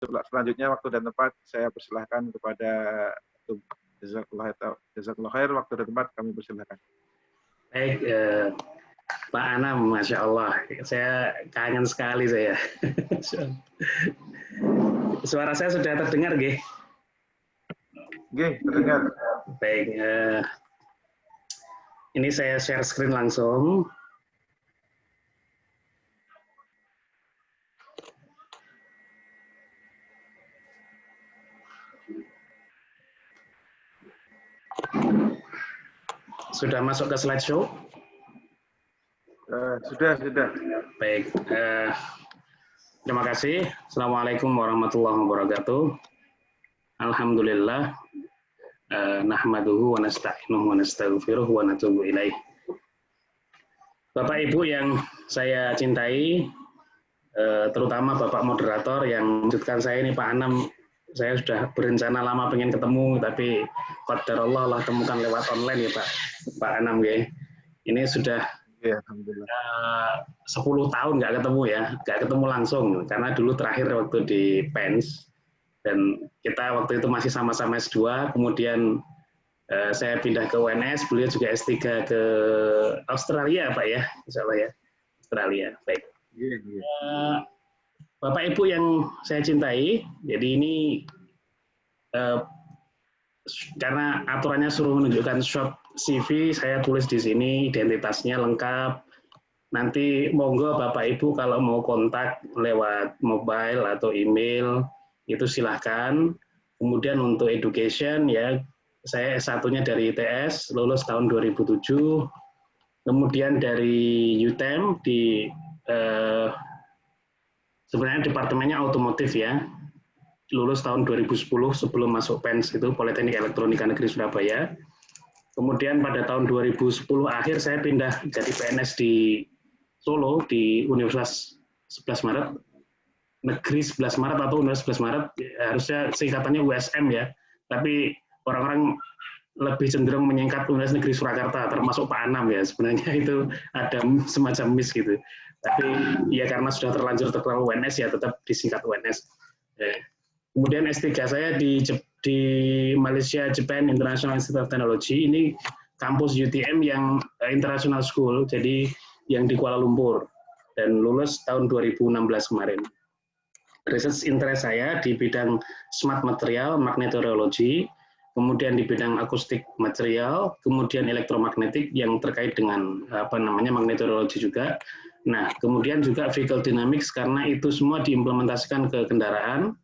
selanjutnya waktu dan tempat saya persilahkan kepada Jazakallah khair, waktu dan tempat kami persilahkan. Baik, Pak Anam, Masya Allah, saya kangen sekali saya. Suara saya sudah terdengar, Nggih? Nggih, terdengar. Baik, ini saya share screen langsung. Sudah masuk ke slideshow? Sudah. Baik, terima kasih. Assalamualaikum warahmatullahi wabarakatuh. Alhamdulillah, nahmaduhu wa nasta'inuhu wa nastaghfiruh wa natubu ilaih. Bapak Ibu yang saya cintai, terutama Bapak moderator yang menunjukkan saya ini Pak Anam, saya sudah berencana lama pengen ketemu, tapi qadarullah lah temukan lewat online ya Pak Anam ya. Ini sudah ya, alhamdulillah. 10 tahun nggak ketemu ya, nggak ketemu langsung, karena dulu terakhir waktu di PENS, dan kita waktu itu masih sama-sama S2, kemudian saya pindah ke UNS, beliau juga S3 ke Australia Pak ya, insya Allah ya, Australia. Baik. Bapak Ibu yang saya cintai, jadi ini karena aturannya suruh menunjukkan short CV, saya tulis di sini identitasnya lengkap. Nanti monggo Bapak Ibu kalau mau kontak lewat mobile atau email itu silahkan. Kemudian untuk education ya, saya S1-nya dari ITS, lulus tahun 2007. Kemudian dari UTM di sebenarnya departemennya otomotif ya, lulus tahun 2010 sebelum masuk PENS itu Politeknik Elektronika Negeri Surabaya. Kemudian pada tahun 2010 akhir saya pindah jadi PNS di Solo di Universitas 11 Maret, Negeri 11 Maret atau Universitas 11 Maret, harusnya singkatannya USM ya, tapi orang-orang lebih cenderung menyingkat Universitas Negeri Surakarta, termasuk Pak Anam ya, sebenarnya itu ada semacam miss gitu. Tapi ya karena sudah terlanjur terkenal UNS ya tetap disingkat UNS. Kemudian S3 saya di Malaysia Japan International Institute of Technology, ini kampus UTM yang international school, jadi yang di Kuala Lumpur, dan lulus tahun 2016 kemarin. Research interest saya di bidang smart material, magnetorology, kemudian di bidang akustik material, kemudian elektromagnetik yang terkait dengan magnetorology juga. Nah, kemudian juga vehicle dynamics karena itu semua diimplementasikan ke kendaraan,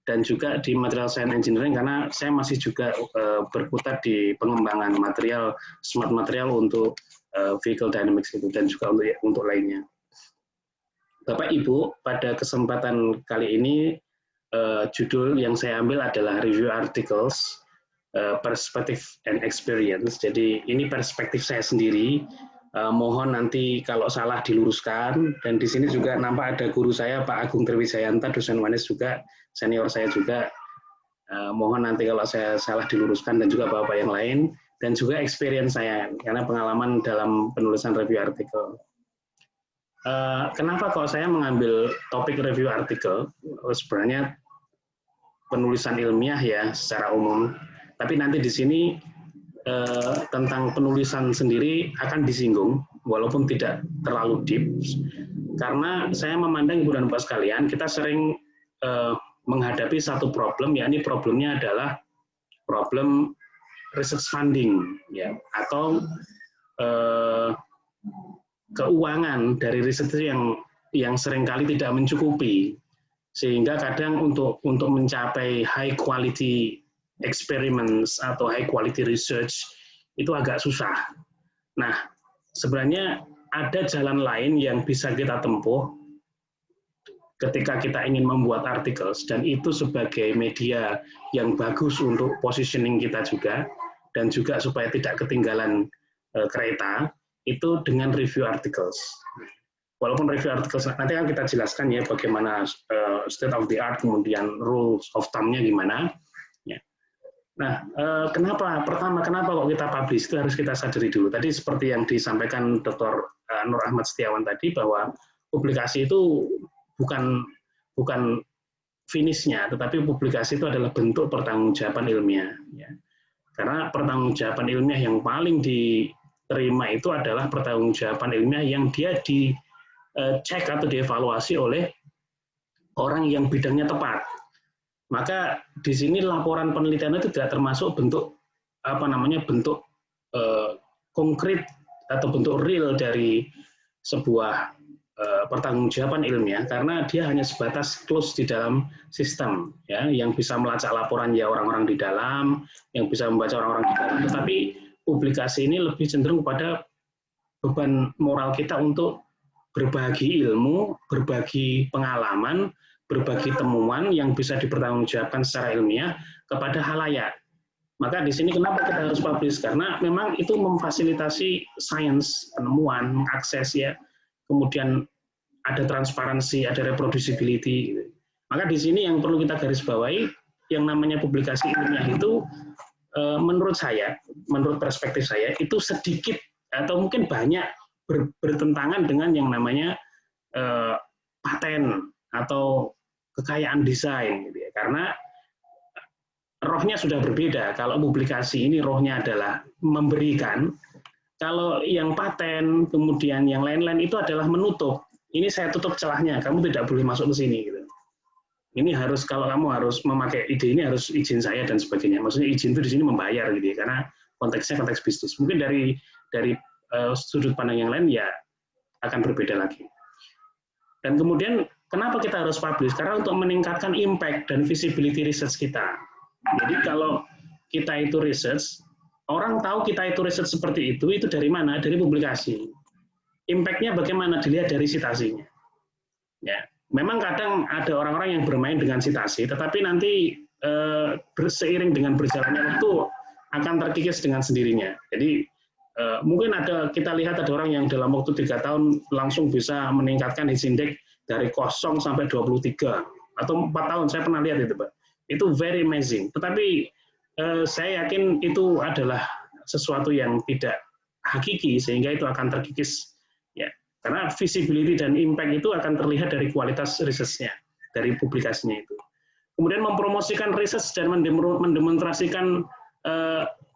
dan juga di material science engineering karena saya masih juga berkutat di pengembangan material, smart material untuk vehicle dynamics itu, dan juga untuk lainnya. Bapak Ibu, pada kesempatan kali ini judul yang saya ambil adalah review articles, perspective and experience. Jadi ini perspektif saya sendiri. Mohon nanti kalau salah diluruskan, dan di sini juga nampak ada guru saya Pak Agung Triwijayanta, dosen UNS juga, senior saya juga. Mohon nanti kalau saya salah diluruskan, dan juga Bapak yang lain, dan juga experience saya karena pengalaman dalam penulisan review artikel. Kenapa kok saya mengambil topik review artikel? Sebenarnya penulisan ilmiah ya secara umum, tapi nanti di sini tentang penulisan sendiri akan disinggung, walaupun tidak terlalu deep, karena saya memandang Ibu dan Bapak sekalian, kita sering menghadapi satu problem, yakni problemnya adalah problem research funding, ya, atau keuangan dari riset yang seringkali tidak mencukupi, sehingga kadang untuk mencapai high quality experiments atau high quality research itu agak susah. Nah, sebenarnya ada jalan lain yang bisa kita tempuh ketika kita ingin membuat artikel, dan itu sebagai media yang bagus untuk positioning kita juga, dan juga supaya tidak ketinggalan kereta, itu dengan review articles. Walaupun review articles nanti kan kita jelaskan ya bagaimana state of the art, kemudian rules of thumb-nya gimana. Nah, kenapa kok kita publish, itu harus kita sadari dulu. Tadi seperti yang disampaikan Dr. Nur Ahmad Setiawan tadi, bahwa publikasi itu bukan finishnya, tetapi publikasi itu adalah bentuk pertanggungjawaban ilmiah. Ya. Karena pertanggungjawaban ilmiah yang paling diterima itu adalah pertanggungjawaban ilmiah yang dia dicek atau dievaluasi oleh orang yang bidangnya tepat. Maka di sini laporan penelitian itu tidak termasuk bentuk bentuk konkret atau bentuk real dari sebuah pertanggungjawaban ilmiah, karena dia hanya sebatas close di dalam sistem, ya, yang bisa melacak laporan ya orang-orang di dalam, yang bisa membaca orang-orang di dalam. Tetapi publikasi ini lebih cenderung kepada beban moral kita untuk berbagi ilmu, berbagi pengalaman, berbagi temuan yang bisa dipertanggungjawabkan secara ilmiah kepada halayak. Maka di sini kenapa kita harus publish? Karena memang itu memfasilitasi sains, penemuan, mengakses, ya. Kemudian ada transparansi, ada reproducibility. Maka di sini yang perlu kita garis bawahi, yang namanya publikasi ilmiah itu, menurut saya, menurut perspektif saya, itu sedikit atau mungkin banyak bertentangan dengan yang namanya paten atau kekayaan desain, gitu ya. Karena rohnya sudah berbeda. Kalau publikasi ini rohnya adalah memberikan. Kalau yang paten, kemudian yang lain-lain itu adalah menutup. Ini saya tutup celahnya, kamu tidak boleh masuk ke sini. Gitu. Ini harus, kalau kamu harus memakai ide ini harus izin saya dan sebagainya. Maksudnya izin itu di sini membayar, gitu ya, karena konteksnya konteks bisnis. Mungkin dari sudut pandang yang lain ya akan berbeda lagi. Dan kemudian kenapa kita harus publish? Karena untuk meningkatkan impact dan visibility research kita. Jadi kalau kita itu research, orang tahu kita itu riset seperti itu dari mana? Dari publikasi. Impact-nya bagaimana? Dilihat dari citasinya. Ya, memang kadang ada orang-orang yang bermain dengan citasi, tetapi nanti seiring dengan berjalannya waktu akan terkikis dengan sendirinya. Jadi mungkin kita lihat ada orang yang dalam waktu 3 tahun langsung bisa meningkatkan his index dari 0 sampai 23 atau 4 tahun. Saya pernah lihat itu, Pak. Itu very amazing. Tetapi saya yakin itu adalah sesuatu yang tidak hakiki sehingga itu akan terkikis, ya, karena visibility dan impact itu akan terlihat dari kualitas risetnya, dari publikasinya itu. Kemudian mempromosikan riset dan mendemonstrasikan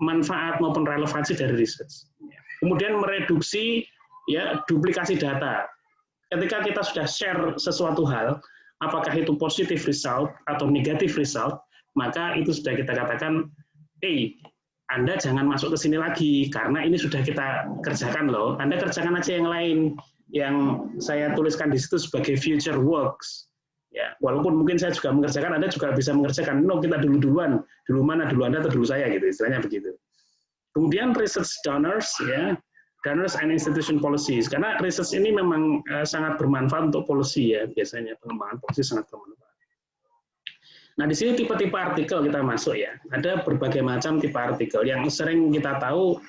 manfaat maupun relevansi dari riset. Kemudian mereduksi, ya, duplikasi data. Ketika kita sudah share sesuatu hal, apakah itu positive result atau negative result, maka itu sudah kita katakan, Anda jangan masuk ke sini lagi, karena ini sudah kita kerjakan loh. Anda kerjakan aja yang lain, yang saya tuliskan di situ sebagai future works. Ya, walaupun mungkin saya juga mengerjakan, Anda juga bisa mengerjakan. No, kita duluan. Dulu mana? Dulu Anda atau dulu saya, gitu. Istilahnya begitu. Kemudian research donors, ya, donors and institution policies. Karena research ini memang sangat bermanfaat untuk policy, ya, biasanya pengembangan policy sangat bermanfaat. Nah, di sini tipe-tipe artikel kita masuk, ya. Ada berbagai macam tipe artikel yang sering kita tahu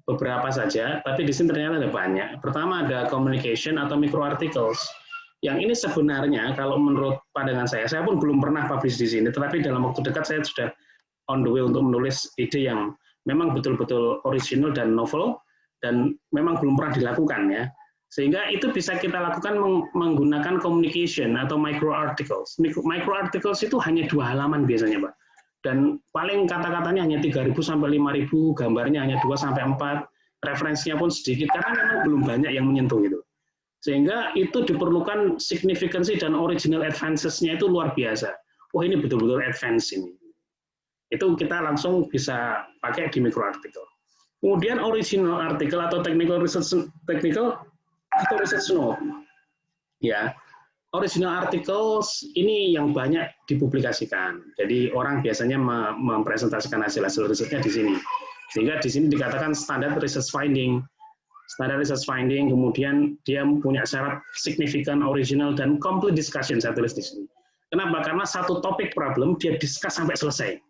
beberapa saja, tapi di sini ternyata ada banyak. Pertama ada communication atau micro articles. Yang ini sebenarnya kalau menurut pandangan saya pun belum pernah publish di sini, tetapi dalam waktu dekat saya sudah on the way untuk menulis ide yang memang betul-betul original dan novel dan memang belum pernah dilakukan, ya. Sehingga itu bisa kita lakukan menggunakan communication atau micro articles. Micro articles itu hanya 2 halaman biasanya, Pak. Dan paling kata-katanya hanya 3.000 sampai 5.000, gambarnya hanya 2 sampai 4, referensinya pun sedikit karena memang belum banyak yang menyentuh itu. Sehingga itu diperlukan signifikansi dan original advances-nya itu luar biasa. Oh, ini betul-betul advance ini. Itu kita langsung bisa pakai di micro article. Kemudian original article atau technical atau research note, ya, original articles ini yang banyak dipublikasikan. Jadi orang biasanya mempresentasikan hasil-hasil risetnya di sini. Sehingga di sini dikatakan standard research finding. Standard research finding, kemudian dia punya syarat signifikan, original, dan complete discussion, saya tulis di sini. Kenapa? Karena satu topik problem dia discuss sampai selesai.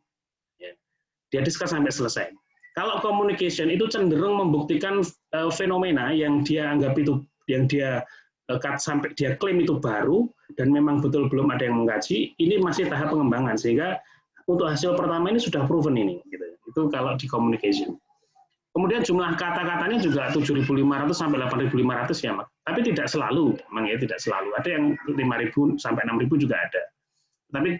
Dia discuss sampai selesai. Kalau communication itu cenderung membuktikan fenomena yang dia anggap itu, yang dia sampai dia klaim itu baru dan memang betul belum ada yang mengkaji, ini masih tahap pengembangan sehingga untuk hasil pertama ini sudah proven ini, gitu. Itu kalau di communication. Kemudian jumlah kata-katanya juga 7.500 sampai 8.500 ya, Mak. Tapi tidak selalu, memang ya tidak selalu. Ada yang 5.000 sampai 6.000 juga ada. Tapi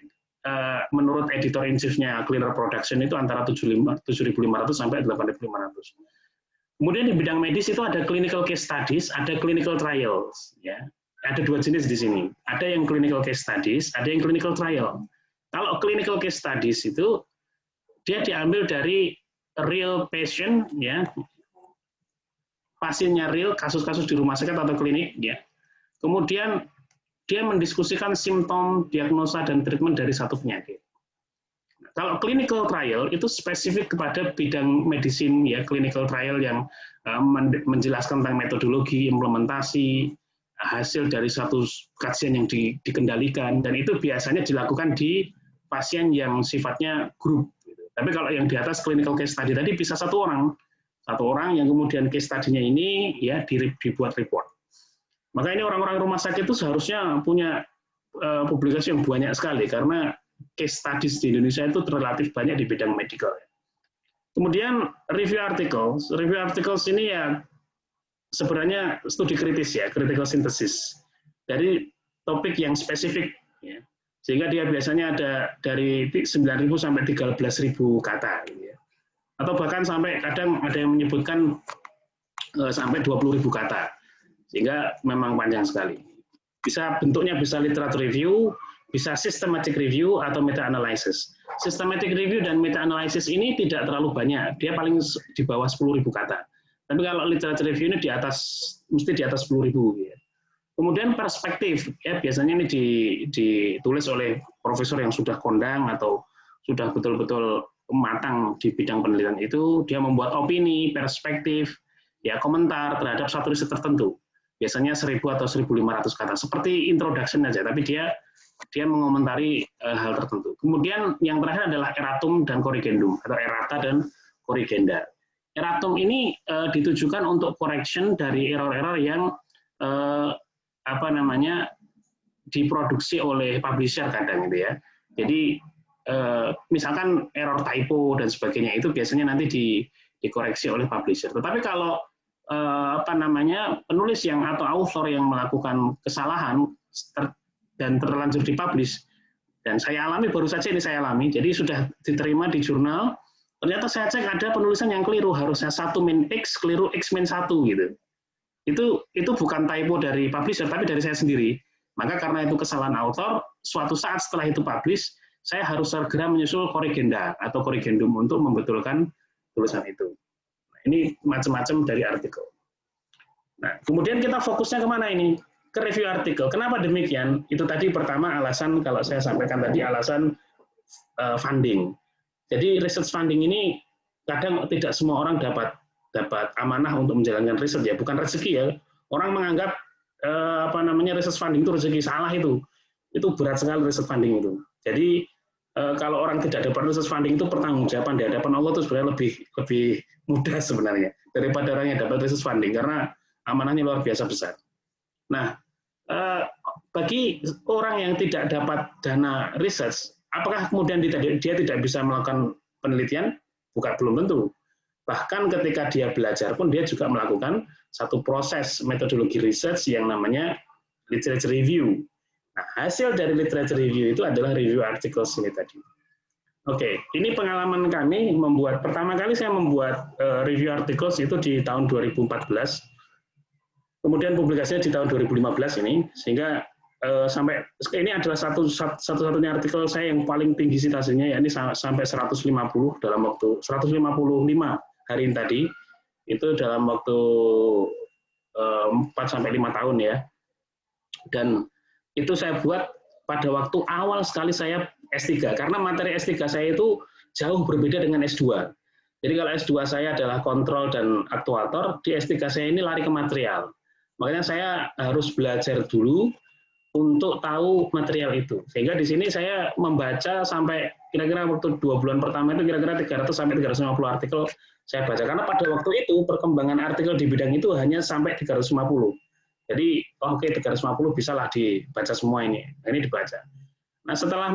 menurut editor in chief-nya Clearer Production itu antara 7.500 sampai 8.500. Kemudian di bidang medis itu ada clinical case studies, ada clinical trials. Ya. Ada dua jenis di sini. Ada yang clinical case studies, ada yang clinical trial. Kalau clinical case studies itu dia diambil dari real patient, ya, pasiennya real, kasus-kasus di rumah sakit atau klinik, ya. Kemudian dia mendiskusikan simptom, diagnosa, dan treatment dari satu penyakit. Kalau clinical trial itu spesifik kepada bidang medicine, ya, clinical trial yang menjelaskan tentang metodologi, implementasi, hasil dari satu kajian yang dikendalikan, dan itu biasanya dilakukan di pasien yang sifatnya grup. Tapi kalau yang di atas clinical case study tadi bisa satu orang yang kemudian case study-nya ini ya dibuat report. Maka ini orang-orang rumah sakit itu seharusnya punya publikasi yang banyak sekali karena case studies di Indonesia itu relatif banyak di bidang medical. Kemudian review articles ini ya sebenarnya studi kritis ya, critical synthesis dari topik yang spesifik ya. Sehingga dia biasanya ada dari 9.000 sampai 13.000 kata gitu ya. Atau bahkan sampai kadang ada yang menyebutkan sampai 20.000 kata. Sehingga memang panjang sekali. Bentuknya bisa literature review, bisa systematic review atau meta analysis. Systematic review dan meta analysis ini tidak terlalu banyak, dia paling di bawah 10.000 kata. Tapi kalau literature review ini mesti di atas 10.000 ya. Kemudian perspektif, ya biasanya ini ditulis oleh profesor yang sudah kondang atau sudah betul-betul matang di bidang penelitian itu, dia membuat opini, perspektif, ya komentar terhadap satu riset tertentu. Biasanya 1.000 atau 1.500 kata, seperti introduction aja, tapi dia mengomentari hal tertentu. Kemudian yang terakhir adalah erratum dan corrigendum, atau errata dan corrigenda. Erratum ini ditujukan untuk correction dari error-error yang diproduksi oleh publisher kadang gitu ya. Jadi misalkan error typo dan sebagainya itu biasanya nanti dikoreksi oleh publisher. Tetapi kalau penulis yang atau author yang melakukan kesalahan dan terlanjur dipublish, dan baru saja ini saya alami, jadi sudah diterima di jurnal, ternyata saya cek ada penulisan yang keliru, harusnya 1 min X, keliru X min 1 gitu. Itu bukan typo dari publisher, tapi dari saya sendiri. Maka karena itu kesalahan author, suatu saat setelah itu publish, saya harus segera menyusul corrigenda atau corrigendum untuk membetulkan tulisan itu. Ini macam-macam dari artikel. Nah, kemudian kita fokusnya kemana ini? Ke review artikel. Kenapa demikian? Itu tadi pertama alasan, kalau saya sampaikan tadi, alasan funding. Jadi research funding ini kadang tidak semua orang dapat amanah untuk menjalankan riset ya, bukan rezeki ya. Orang menganggap research funding itu rezeki, salah itu. Itu berat sekali research funding itu. Jadi kalau orang tidak dapat research funding itu pertanggungjawaban di hadapan Allah itu sebenarnya lebih mudah sebenarnya daripada orang yang dapat research funding karena amanahnya luar biasa besar. Nah, bagi orang yang tidak dapat dana research, apakah kemudian dia tidak bisa melakukan penelitian? Bukan, belum tentu. Bahkan ketika dia belajar pun dia juga melakukan satu proses metodologi research yang namanya literature review. Nah, hasil dari literature review itu adalah review articles ini tadi. Oke, ini pengalaman kami pertama kali saya membuat review articles itu di tahun 2014. Kemudian publikasinya di tahun 2015 ini, sehingga sampai ini adalah satu-satunya artikel saya yang paling tinggi citasinya, yakni sampai 150 dalam waktu 155 hari ini tadi, itu dalam waktu 4 sampai 5 tahun ya. Dan itu saya buat pada waktu awal sekali saya S3, karena materi S3 saya itu jauh berbeda dengan S2. Jadi kalau S2 saya adalah kontrol dan aktuator, di S3 saya ini lari ke material. Makanya saya harus belajar dulu untuk tahu material itu. Sehingga di sini saya membaca sampai kira-kira waktu 2 bulan pertama itu kira-kira 300 sampai 350 artikel saya baca. Karena pada waktu itu perkembangan artikel di bidang itu hanya sampai 350. Jadi, oke, 350 bisalah dibaca semua ini. Nah, ini dibaca. Nah, setelah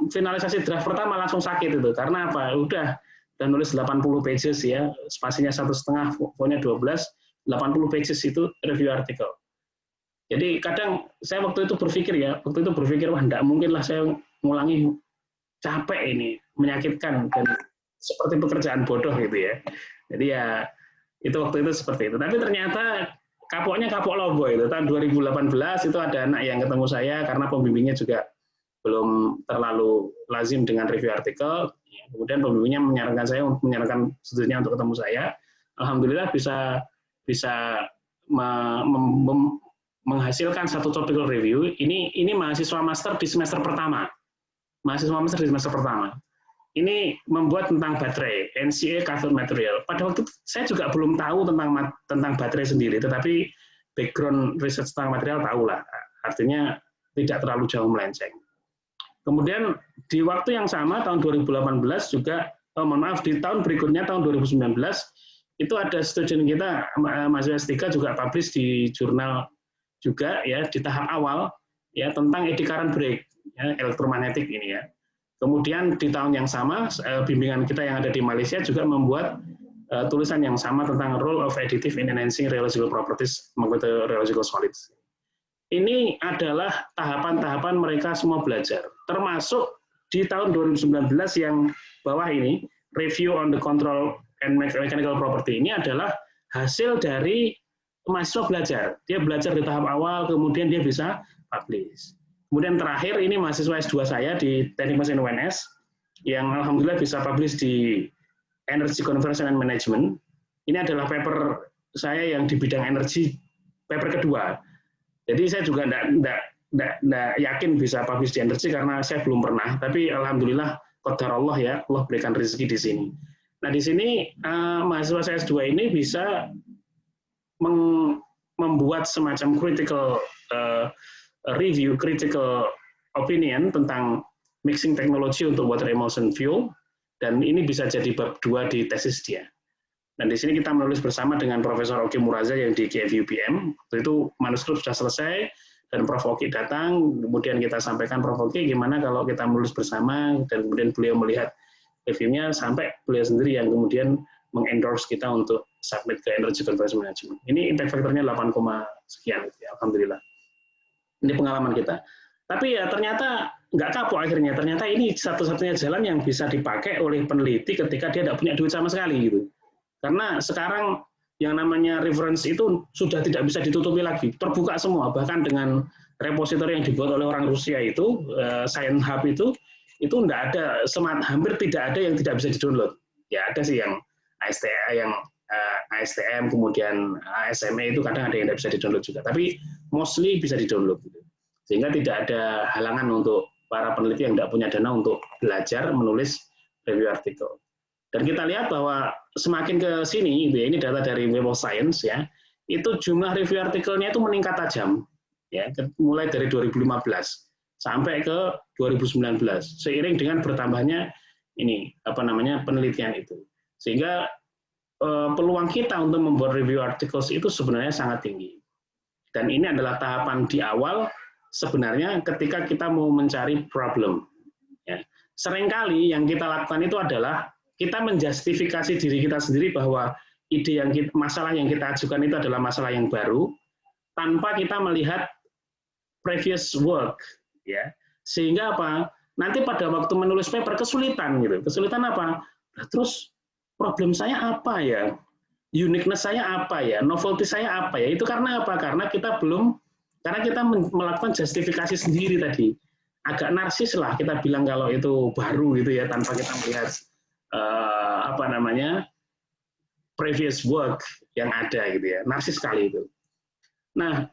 finalisasi draft pertama langsung sakit itu. Karena apa? Udah nulis 80 pages ya, spasinya 1,5, pokoknya 12, 80 pages itu review artikel. Jadi kadang saya waktu itu berpikir wah enggak mungkin lah saya ngulangi, capek ini, menyakitkan dan seperti pekerjaan bodoh gitu ya. Jadi ya itu waktu itu seperti itu. Tapi ternyata kapoknya kapok Lobo itu tahun 2018 itu ada anak yang ketemu saya karena pembimbingnya juga belum terlalu lazim dengan review artikel. Kemudian pembimbingnya menyarankan saya menyarankan studinya untuk ketemu saya. Alhamdulillah bisa menghasilkan satu topical review. Ini mahasiswa master di semester pertama. Ini membuat tentang baterai, NCA cathode material. Pada waktu itu saya juga belum tahu tentang baterai sendiri, tetapi background riset tentang material tahulah. Artinya tidak terlalu jauh melenceng. Kemudian di waktu yang sama tahun 2018 juga, di tahun berikutnya tahun 2019 itu ada student kita mahasiswa S3 juga publish di jurnal juga ya di tahap awal ya tentang eddy current break ya, elektromagnetik ini ya. Kemudian di tahun yang sama bimbingan kita yang ada di Malaysia juga membuat tulisan yang sama tentang role of additive in enhancing rheological properties menggunakan rheological solids. Ini adalah tahapan-tahapan mereka semua belajar, termasuk di tahun 2019 yang bawah ini, review on the control and mechanical property ini adalah hasil dari mahasiswa belajar. Dia belajar di tahap awal, kemudian dia bisa publish. Kemudian terakhir ini mahasiswa S2 saya di Teknik Mesin UNS, yang alhamdulillah bisa publish di Energy Conversion and Management. Ini adalah paper saya yang di bidang energi, paper kedua. Jadi saya juga tidak yakin bisa publish di energi karena saya belum pernah. Tapi alhamdulillah qadar Allah ya, Allah berikan rezeki di sini. Nah di sini mahasiswa saya S2 ini bisa membuat semacam critical review, critical opinion tentang mixing technology untuk water emulsion fuel, dan ini bisa jadi bab 2 di tesis dia. Dan di sini kita menulis bersama dengan Profesor Oki Muraza yang di GF UPM. Waktu itu manuskrip sudah selesai dan Prof Oki datang, kemudian kita sampaikan Prof Oki gimana kalau kita menulis bersama, dan kemudian beliau melihat reviewnya sampai beliau sendiri yang kemudian mengendorse kita untuk submit ke Energy Conversion Management. Ini impact factor-nya 8, sekian, ya, alhamdulillah. Ini pengalaman kita. Tapi ya ternyata nggak kapok akhirnya. Ternyata ini satu-satunya jalan yang bisa dipakai oleh peneliti ketika dia tidak punya duit sama sekali gitu. Karena sekarang yang namanya reference itu sudah tidak bisa ditutupi lagi, terbuka semua, bahkan dengan repositori yang dibuat oleh orang Rusia itu, Science Hub itu enggak ada, hampir tidak ada yang tidak bisa di-download. Ya ada sih yang ASTM, kemudian ASME itu kadang ada yang tidak bisa di-download juga, tapi mostly bisa di-download. Gitu. Sehingga tidak ada halangan untuk para peneliti yang tidak punya dana untuk belajar menulis review artikel. Dan kita lihat bahwa semakin ke sini, ini data dari Web of Science ya, itu jumlah review artikelnya itu meningkat tajam, ya, mulai dari 2015 sampai ke 2019, seiring dengan bertambahnya penelitian itu, sehingga peluang kita untuk membuat review articles itu sebenarnya sangat tinggi. Dan ini adalah tahapan di awal sebenarnya ketika kita mau mencari problem. Ya. Seringkali yang kita lakukan itu adalah kita menjustifikasi diri kita sendiri bahwa masalah yang kita ajukan itu adalah masalah yang baru tanpa kita melihat previous work, ya. Sehingga apa? Nanti pada waktu menulis paper kesulitan gitu. Kesulitan apa? Nah, terus problem saya apa ya? Uniqueness saya apa ya? Novelty saya apa ya? Itu karena apa? Karena kita melakukan justifikasi sendiri tadi. Agak narsis lah kita bilang kalau itu baru gitu ya, tanpa kita melihat previous work yang ada gitu ya, narsis sekali itu. Nah,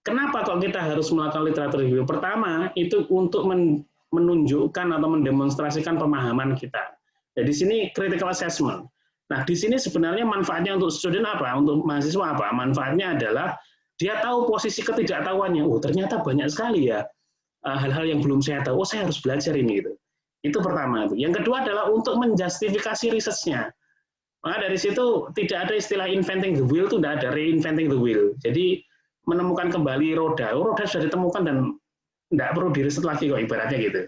kenapa kok kita harus melakukan literatur review? Pertama, itu untuk menunjukkan atau mendemonstrasikan pemahaman kita. Jadi di sini critical assessment. Nah, di sini sebenarnya manfaatnya untuk student apa? Untuk mahasiswa apa? Manfaatnya adalah dia tahu posisi ketidaktahuannya. Oh, ternyata banyak sekali ya hal-hal yang belum saya tahu. Oh, saya harus belajar ini gitu. Itu pertama. Yang kedua adalah untuk menjustifikasi risetnya. Maka dari situ tidak ada istilah inventing the wheel, itu tidak ada reinventing the wheel. Jadi menemukan kembali roda sudah ditemukan dan tidak perlu diriset lagi kok ibaratnya gitu.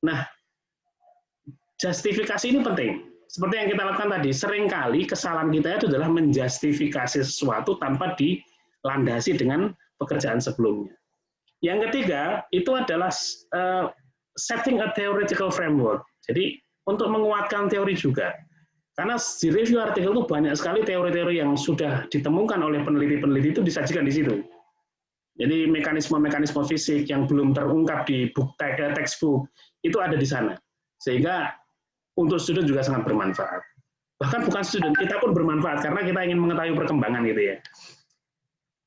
Nah, justifikasi ini penting. Seperti yang kita lakukan tadi, seringkali kesalahan kita itu adalah menjustifikasi sesuatu tanpa dilandasi dengan pekerjaan sebelumnya. Yang ketiga, itu adalah setting a theoretical framework. Jadi, untuk menguatkan teori juga. Karena di review artikel itu banyak sekali teori-teori yang sudah ditemukan oleh peneliti-peneliti itu disajikan di situ. Jadi mekanisme-mekanisme fisik yang belum terungkap di textbook itu ada di sana. Sehingga untuk student juga sangat bermanfaat. Bahkan bukan student, kita pun bermanfaat karena kita ingin mengetahui perkembangan gitu ya.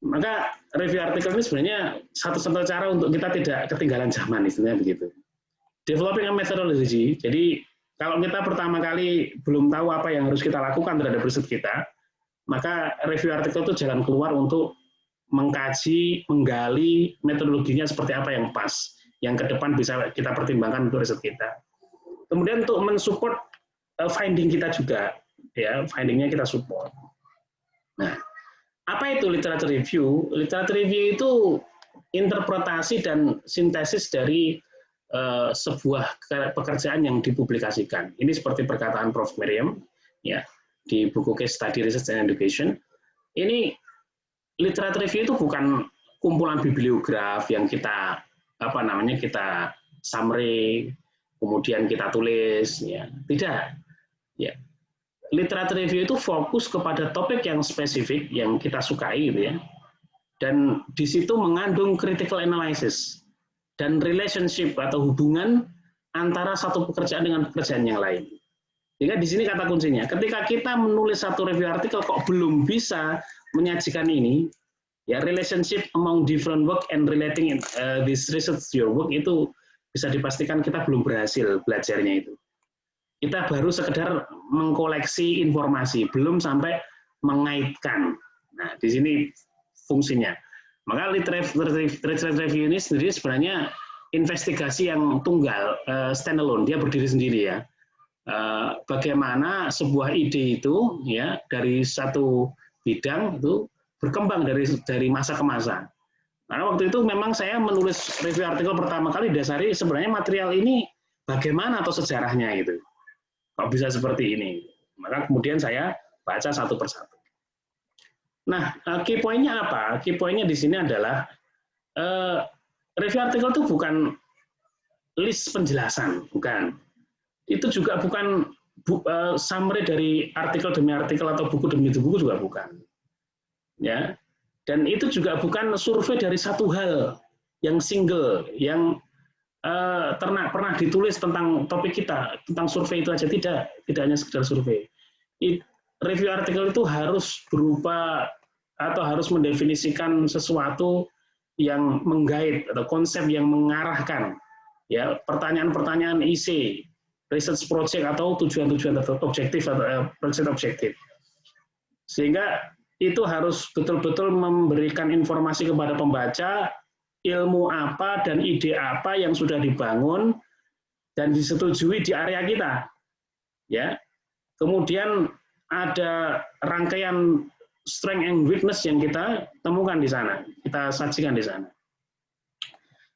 Maka review artikel ini sebenarnya satu-satunya cara untuk kita tidak ketinggalan zaman, istilahnya begitu. Developing a methodology, jadi kalau kita pertama kali belum tahu apa yang harus kita lakukan terhadap riset kita, maka review artikel itu jalan keluar untuk mengkaji, menggali metodologinya seperti apa yang pas, yang ke depan bisa kita pertimbangkan untuk riset kita. Kemudian untuk mensupport finding kita juga, ya findingnya kita support. Nah, apa itu literature review? Literature review itu interpretasi dan sintesis dari sebuah pekerjaan yang dipublikasikan. Ini seperti perkataan Prof. Merriam ya di buku Case Study Research and Education. Ini literature review itu bukan kumpulan bibliograf yang kita kita summary kemudian kita tulis ya. Tidak. Ya. Literature review itu fokus kepada topik yang spesifik yang kita sukai gitu ya. Dan di situ mengandung critical analysis dan relationship atau hubungan antara satu pekerjaan dengan pekerjaan yang lain. Sehingga di sini kata kuncinya, ketika kita menulis satu review artikel kok belum bisa menyajikan ini, ya relationship among different work and relating this research to your work itu bisa dipastikan kita belum berhasil belajarnya itu. Kita baru sekedar mengkoleksi informasi, belum sampai mengaitkan. Nah, di sini fungsinya. Maka literature review ini sendiri sebenarnya investigasi yang tunggal, standalone, dia berdiri sendiri ya. Bagaimana sebuah ide itu ya dari satu bidang itu berkembang dari masa ke masa. Karena waktu itu memang saya menulis review artikel pertama kali dasari sebenarnya material ini bagaimana atau sejarahnya gitu. Kok bisa seperti ini? Maka kemudian saya baca satu persatu. Nah, key point-nya apa? Key point-nya di sini adalah review artikel itu bukan list penjelasan, bukan. Itu juga bukan summary dari artikel demi artikel atau buku demi buku juga bukan. Ya. Dan itu juga bukan survei dari satu hal yang single, yang pernah ditulis tentang topik kita, tentang survei itu aja, tidak hanya sekedar survei. Review artikel itu harus berupa atau harus mendefinisikan sesuatu yang menggait atau konsep yang mengarahkan ya pertanyaan-pertanyaan IC, research project atau tujuan-tujuan objektif atau project objektif. Sehingga itu harus betul-betul memberikan informasi kepada pembaca ilmu apa dan ide apa yang sudah dibangun dan disetujui di area kita. Ya. Kemudian ada rangkaian strength and weakness yang kita temukan di sana, kita sajikan di sana.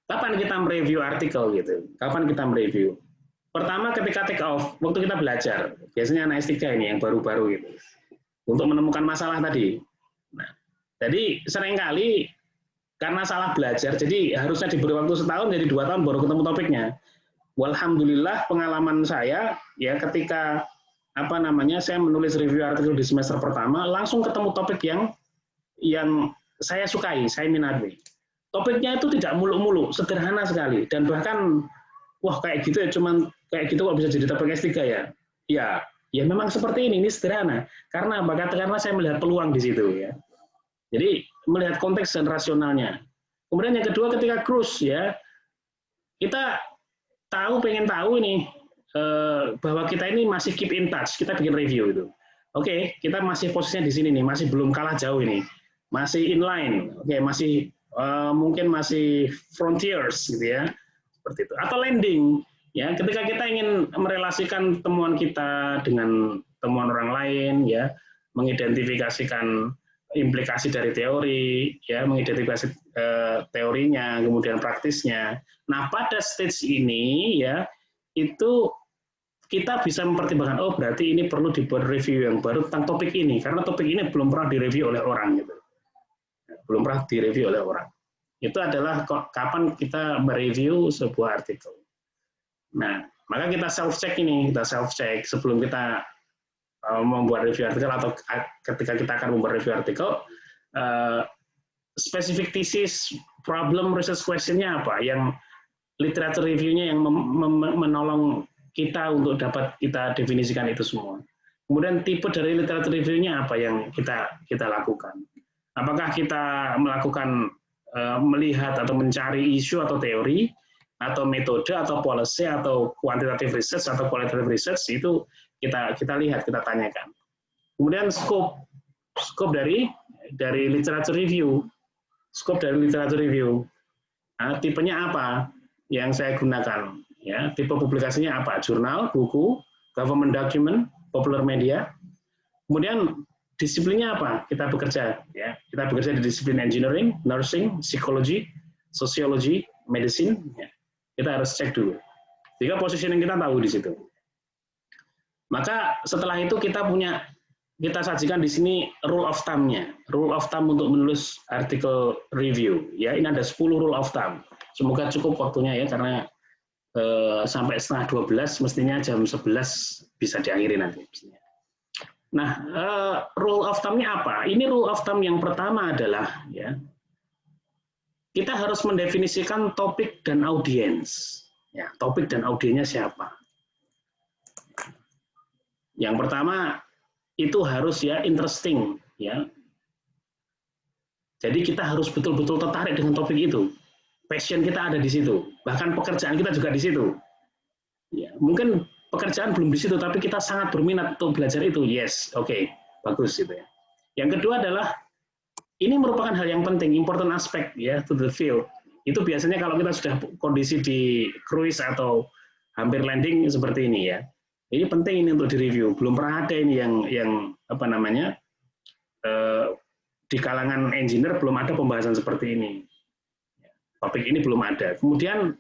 Kapan kita mereview artikel gitu? Kapan kita mereview? Pertama ketika take off, waktu kita belajar, biasanya anak S3 ini yang baru-baru gitu, untuk menemukan masalah tadi. Nah, jadi seringkali karena salah belajar, jadi harusnya diberi waktu setahun, jadi 2 tahun baru ketemu topiknya. Walhamdulillah pengalaman saya ya ketika saya menulis review artikel di semester pertama, langsung ketemu topik yang saya sukai, saya minati. Topiknya itu tidak muluk-muluk, sederhana sekali, dan bahkan wah kayak gitu ya, cuman kayak gitu kok bisa jadi topik S3 ya? Ya memang seperti ini sederhana. Karena apa? Karena saya melihat peluang di situ ya. Jadi melihat konteks dan rasionalnya. Kemudian yang kedua ketika cruise ya, kita pengen tahu ini bahwa kita ini masih keep in touch, kita bikin review itu. Oke, kita masih posisinya di sini nih, masih belum kalah jauh ini, masih inline, mungkin masih frontiers gitu ya, seperti itu. Atau landing, ya, ketika kita ingin merelasikan temuan kita dengan temuan orang lain, ya, mengidentifikasikan implikasi dari teori, ya, mengidentifikasi teorinya, kemudian praktisnya. Nah, pada stage ini, ya, itu kita bisa mempertimbangkan, oh berarti ini perlu dibuat review yang baru tentang topik ini, karena topik ini belum pernah direview oleh orang gitu. belum pernah direview oleh orang. Itu adalah kapan kita mereview sebuah artikel. Nah, maka kita self-check ini, kita self-check sebelum kita membuat review artikel atau ketika kita akan membuat review artikel, spesifik thesis, problem, research question-nya apa, yang literature review-nya yang menolong kita untuk dapat kita definisikan itu semua. Kemudian tipe dari literature review-nya apa yang kita lakukan. Apakah kita melakukan melihat atau mencari isu atau teori, atau metode, atau policy, atau quantitative research, atau qualitative research, itu kita lihat, kita tanyakan. Kemudian scope dari literature review. Scope dari literature review. Nah, tipenya apa yang saya gunakan? Ya, tipe publikasinya apa? Jurnal, buku, government document, popular media. Kemudian disiplinnya apa? Kita bekerja di disiplin engineering, nursing, psikologi, sosiologi, medicine. Ya. Kita harus cek dulu. Sehingga positioning kita tahu di situ. Maka setelah itu kita sajikan di sini rule of thumb-nya. Rule of thumb untuk menulis artikel review. Ya, ini ada 10 rule of thumb. Semoga cukup waktunya ya, karena sampai setengah 12, mestinya jam 11 bisa diakhiri nanti. Nah, rule of thumb-nya apa? Ini rule of thumb yang pertama adalah, ya, kita harus mendefinisikan topik dan audiens. Ya, topik dan audiensnya siapa? Yang pertama, itu harus ya interesting. Ya. Jadi kita harus betul-betul tertarik dengan topik itu. Passion kita ada di situ. Bahkan pekerjaan kita juga di situ. Ya, mungkin pekerjaan belum di situ, tapi kita sangat berminat untuk belajar itu. Yes, oke, bagus gitu ya. Yang kedua adalah ini merupakan hal yang penting, important aspect ya to the field. Itu biasanya kalau kita sudah kondisi di cruise atau hampir landing seperti ini ya. Ini penting ini untuk direview. Belum pernah ada ini yang apa namanya di kalangan engineer belum ada pembahasan seperti ini. Topik ini belum ada. Kemudian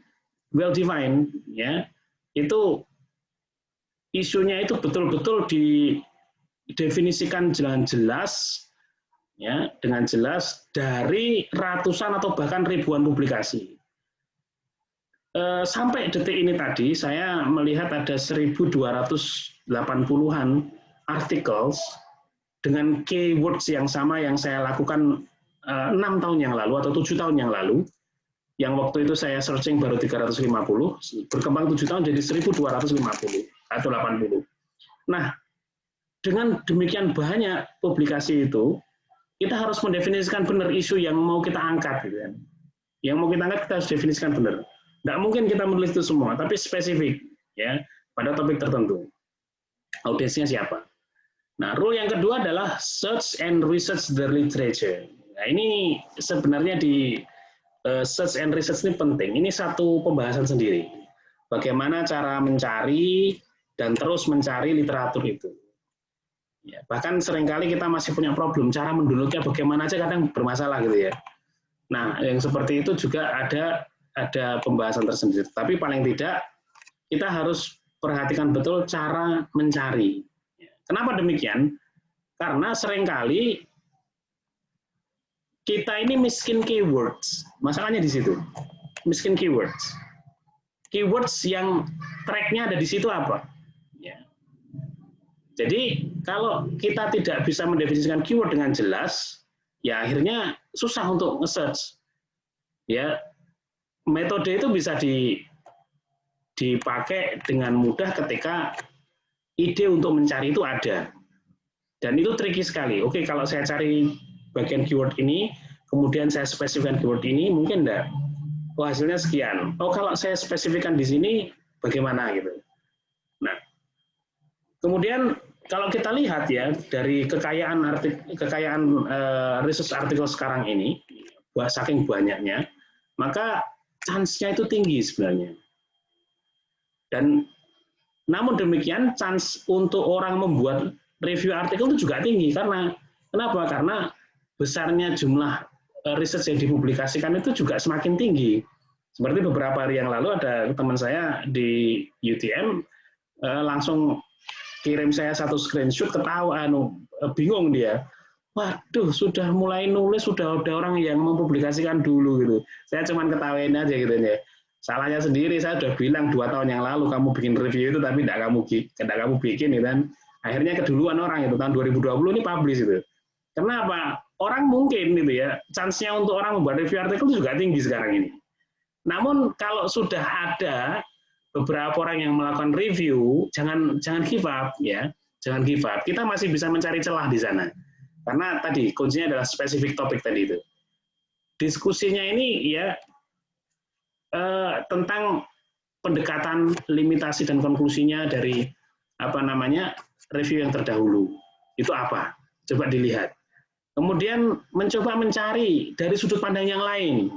well defined ya. Itu isunya itu betul-betul didefinisikan dengan jelas ya, dengan jelas dari ratusan atau bahkan ribuan publikasi. Sampai detik ini tadi saya melihat ada 1.280-an articles dengan keywords yang sama yang saya lakukan 6 tahun yang lalu atau 7 tahun yang lalu. Yang waktu itu saya searching baru 350, berkembang 7 tahun jadi 1.250 atau 80. Nah, dengan demikian banyak publikasi itu, kita harus mendefinisikan benar isu yang mau kita angkat. Gitu kan. Yang mau kita angkat kita harus definisikan benar. Nggak mungkin kita menulis itu semua, tapi spesifik ya pada topik tertentu. Audiensnya siapa? Nah, rule yang kedua adalah search and research the literature. Nah, ini sebenarnya di search and research ini penting. Ini satu pembahasan sendiri. Bagaimana cara mencari dan terus mencari literatur itu. Ya, bahkan seringkali kita masih punya problem cara mendownloadnya bagaimana aja kadang bermasalah gitu ya. Nah, yang seperti itu juga ada pembahasan tersendiri. Tapi paling tidak kita harus perhatikan betul cara mencari. Kenapa demikian? Karena seringkali kita ini miskin keywords. Masalahnya di situ. Miskin keywords. Keywords yang track-nya ada di situ apa? Ya. Jadi kalau kita tidak bisa mendefinisikan keyword dengan jelas, ya akhirnya susah untuk nge-search. Ya, metode itu bisa dipakai dengan mudah ketika ide untuk mencari itu ada. Dan itu tricky sekali. Oke, kalau saya cari bagian keyword ini, kemudian saya spesifikkan keyword ini, mungkin enggak. Oh, hasilnya sekian. Oh, kalau saya spesifikkan di sini, bagaimana gitu. Nah, kemudian kalau kita lihat ya, dari kekayaan research artikel sekarang ini, saking banyaknya, maka chance-nya itu tinggi sebenarnya. Dan namun demikian, chance untuk orang membuat review artikel itu juga tinggi. Kenapa? Karena besarnya jumlah riset yang dipublikasikan itu juga semakin tinggi. Seperti beberapa hari yang lalu ada teman saya di UTM langsung kirim saya satu screenshot, ketawa, bingung dia. waduh, sudah mulai nulis, sudah ada orang yang mempublikasikan dulu gitu. Saya cuma ketawain aja gitu ya. Salahnya sendiri, saya sudah bilang 2 tahun yang lalu kamu bikin review itu, tapi tidak kamu bikin gitu kan. Akhirnya keduluan orang itu, tahun 2020 ini publish itu. Kenapa? Orang mungkin gitu ya, chance-nya untuk orang membuat review artikel itu juga tinggi sekarang ini. Namun kalau sudah ada beberapa orang yang melakukan review, jangan give up ya. Jangan give up. Kita masih bisa mencari celah di sana. Karena tadi kuncinya adalah spesifik topik tadi itu. Diskusinya ini ya tentang pendekatan, limitasi dan konklusinya dari review yang terdahulu. Itu apa? Coba dilihat. Kemudian mencoba mencari dari sudut pandang yang lain.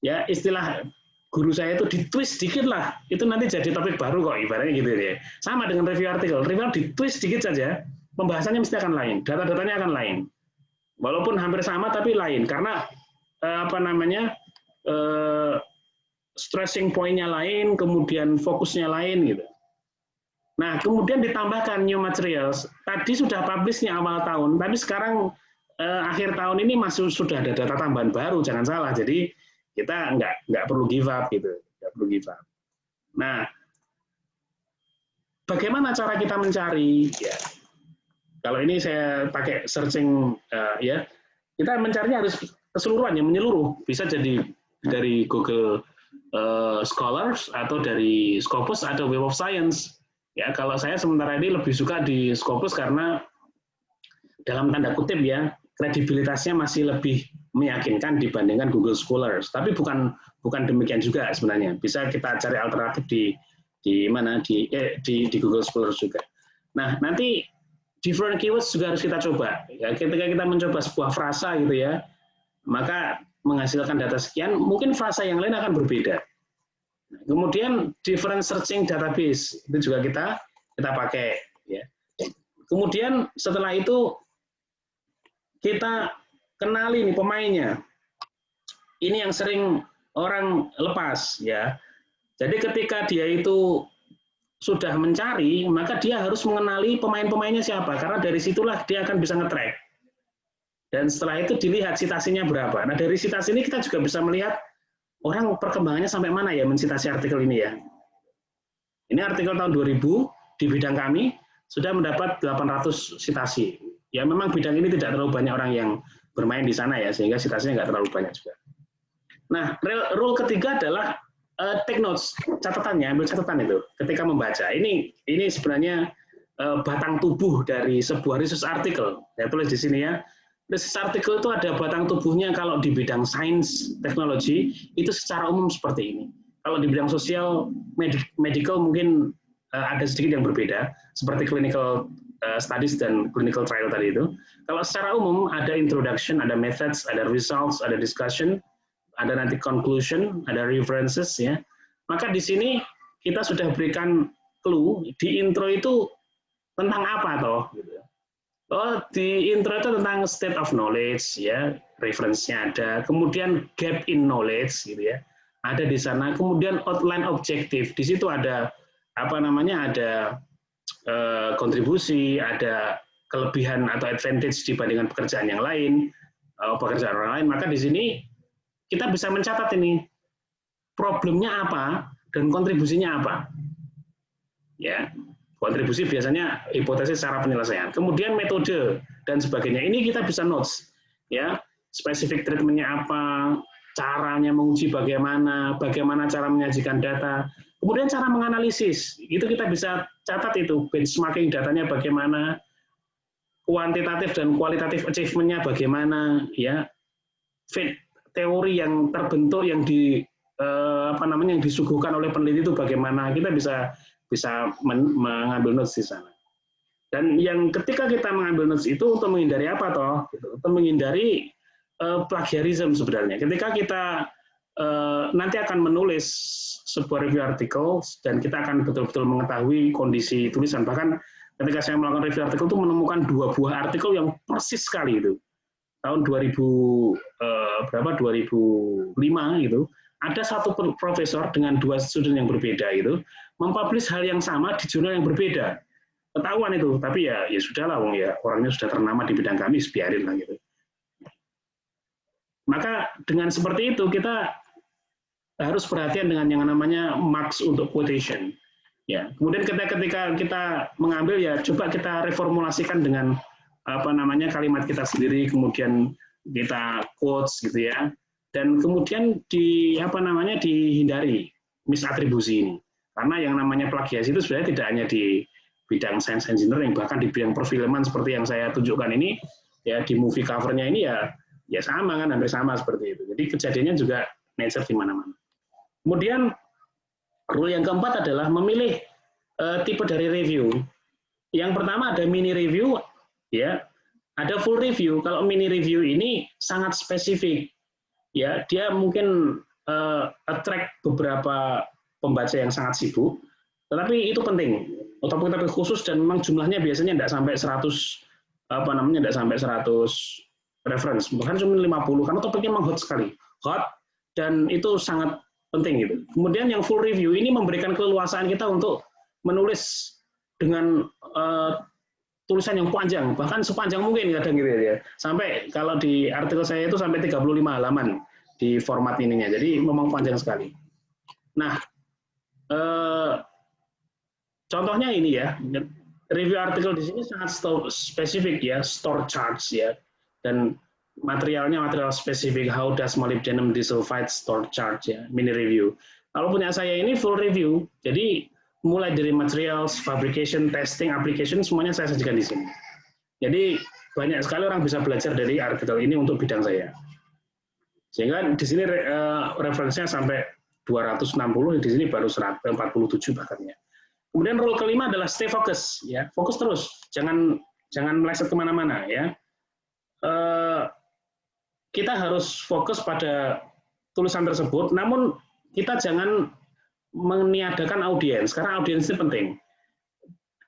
Ya, istilah guru saya itu ditwist dikit lah. Itu nanti jadi topik baru kok ibaratnya gitu ya. Sama dengan review artikel. Review ditwist dikit saja, pembahasannya mesti akan lain, data-datanya akan lain. Walaupun hampir sama tapi lain karena stressing point-nya lain, kemudian fokusnya lain gitu. Nah, kemudian ditambahkan new materials. Tadi sudah publish-nya awal tahun, tapi sekarang akhir tahun ini sudah ada data tambahan baru, jangan salah. Jadi kita nggak perlu give up gitu, nggak perlu give up. Nah, bagaimana cara kita mencari? Ya, kalau ini saya pakai searching ya, kita mencarinya harus keseluruhannya, menyeluruh. Bisa jadi dari Google Scholars atau dari Scopus atau Web of Science. Ya, kalau saya sementara ini lebih suka di Scopus karena dalam tanda kutip ya, kredibilitasnya masih lebih meyakinkan dibandingkan Google Scholars. Tapi bukan demikian juga sebenarnya. Bisa kita cari alternatif di Google Scholars juga. Nah, nanti different keywords juga harus kita coba. Ya, ketika kita mencoba sebuah frasa gitu ya, maka menghasilkan data sekian, mungkin frasa yang lain akan berbeda. Kemudian different searching database itu juga kita pakai. Ya. Kemudian setelah itu kita kenali nih pemainnya. Ini yang sering orang lepas ya. Jadi ketika dia itu sudah mencari, maka dia harus mengenali pemain-pemainnya siapa, karena dari situlah dia akan bisa nge-track. Dan setelah itu dilihat citasinya berapa. Nah, dari citasi ini kita juga bisa melihat orang perkembangannya sampai mana ya mensitasi artikel ini ya. Ini artikel tahun 2000 di bidang kami sudah mendapat 800 citasi. Ya memang bidang ini tidak terlalu banyak orang yang bermain di sana ya, sehingga citasinya nggak terlalu banyak juga. Nah, rule ketiga adalah take notes, catatannya, ambil catatan itu ketika membaca. Ini sebenarnya batang tubuh dari sebuah research article. Saya tulis di sini ya. Research article itu ada batang tubuhnya kalau di bidang sains, teknologi, itu secara umum seperti ini. Kalau di bidang sosial, medical mungkin ada sedikit yang berbeda, seperti clinical studies dan clinical trial tadi itu. Kalau secara umum ada introduction, ada methods, ada results, ada discussion, ada nanti conclusion, ada references ya. Maka di sini kita sudah berikan clue di intro itu tentang apa toh gitu. Oh, di intro itu tentang state of knowledge ya, reference-nya ada. Kemudian gap in knowledge gitu ya. Ada di sana. Kemudian outline objektif. Di situ ada ada kontribusi, ada kelebihan atau advantage dibandingkan pekerjaan yang lain, pekerjaan orang lain. Maka di sini kita bisa mencatat ini problemnya apa dan kontribusinya apa. Ya, kontribusi biasanya hipotesis cara penyelesaian. Kemudian metode dan sebagainya. Ini kita bisa notes, ya, spesifik treatmentnya apa, caranya menguji bagaimana, bagaimana cara menyajikan data. Kemudian cara menganalisis, itu kita bisa catat itu, benchmarking datanya bagaimana, kuantitatif dan kualitatif achievement-nya bagaimana, ya, fit teori yang terbentuk yang yang disuguhkan oleh peneliti itu bagaimana, kita bisa mengambil notes di sana. Dan yang ketika kita mengambil notes itu untuk menghindari apa toh? Untuk menghindari plagiarism sebenarnya. Ketika kita nanti akan menulis sebuah review artikel dan kita akan betul-betul mengetahui kondisi tulisan. Bahkan ketika saya melakukan review artikel itu menemukan 2 buah artikel yang persis sekali itu. Tahun 2005 gitu, ada satu profesor dengan 2 student yang berbeda itu mempublish hal yang sama di jurnal yang berbeda. ketahuan itu, tapi ya sudahlah, wong ya orangnya sudah ternama di bidang kami, biarin lah gitu. Maka dengan seperti itu kita harus perhatian dengan yang namanya marks untuk quotation. Ya, kemudian ketika kita mengambil ya coba kita reformulasikan dengan apa namanya kalimat kita sendiri, kemudian kita quotes gitu ya. Dan kemudian dihindari misatribusi ini. Karena yang namanya plagiasi itu sebenarnya tidak hanya di bidang science engineering, bahkan di bidang perfilman seperti yang saya tunjukkan ini, ya di movie covernya ini ya sama kan, hampir sama seperti itu. Jadi kejadiannya juga nature di mana-mana. Kemudian rule yang keempat adalah memilih tipe dari review. Yang pertama ada mini review, ya, ada full review. Kalau mini review ini sangat spesifik, ya, dia mungkin attract beberapa pembaca yang sangat sibuk, tetapi itu penting. Topik-topik khusus dan memang jumlahnya biasanya tidak sampai 100 tidak sampai 100 reference, bahkan cuma 50 karena topiknya memang hot sekali, hot dan itu sangat penting gitu. Kemudian yang full review ini memberikan keleluasaan kita untuk menulis dengan tulisan yang panjang, bahkan sepanjang mungkin kadang gitu ya. Sampai kalau di artikel saya itu sampai 35 halaman di format ininya, jadi memang panjang sekali. Nah, contohnya ini ya, review artikel di sini sangat spesifik ya, store charts ya, dan materialnya material spesifik, how does molybdenum disulfide store charts ya, mini review. Kalau punya saya ini full review, jadi mulai dari materials, fabrication, testing, application, semuanya saya sajikan di sini. Jadi banyak sekali orang bisa belajar dari artikel ini untuk bidang saya. Sehingga di sini referensinya sampai 260, di sini baru 147 bahkan ya. Kemudian rule kelima adalah stay focus, ya, fokus terus, jangan meleset kemana-mana, ya. Kita harus fokus pada tulisan tersebut, namun kita jangan meniadakan audiens, karena audiens itu penting.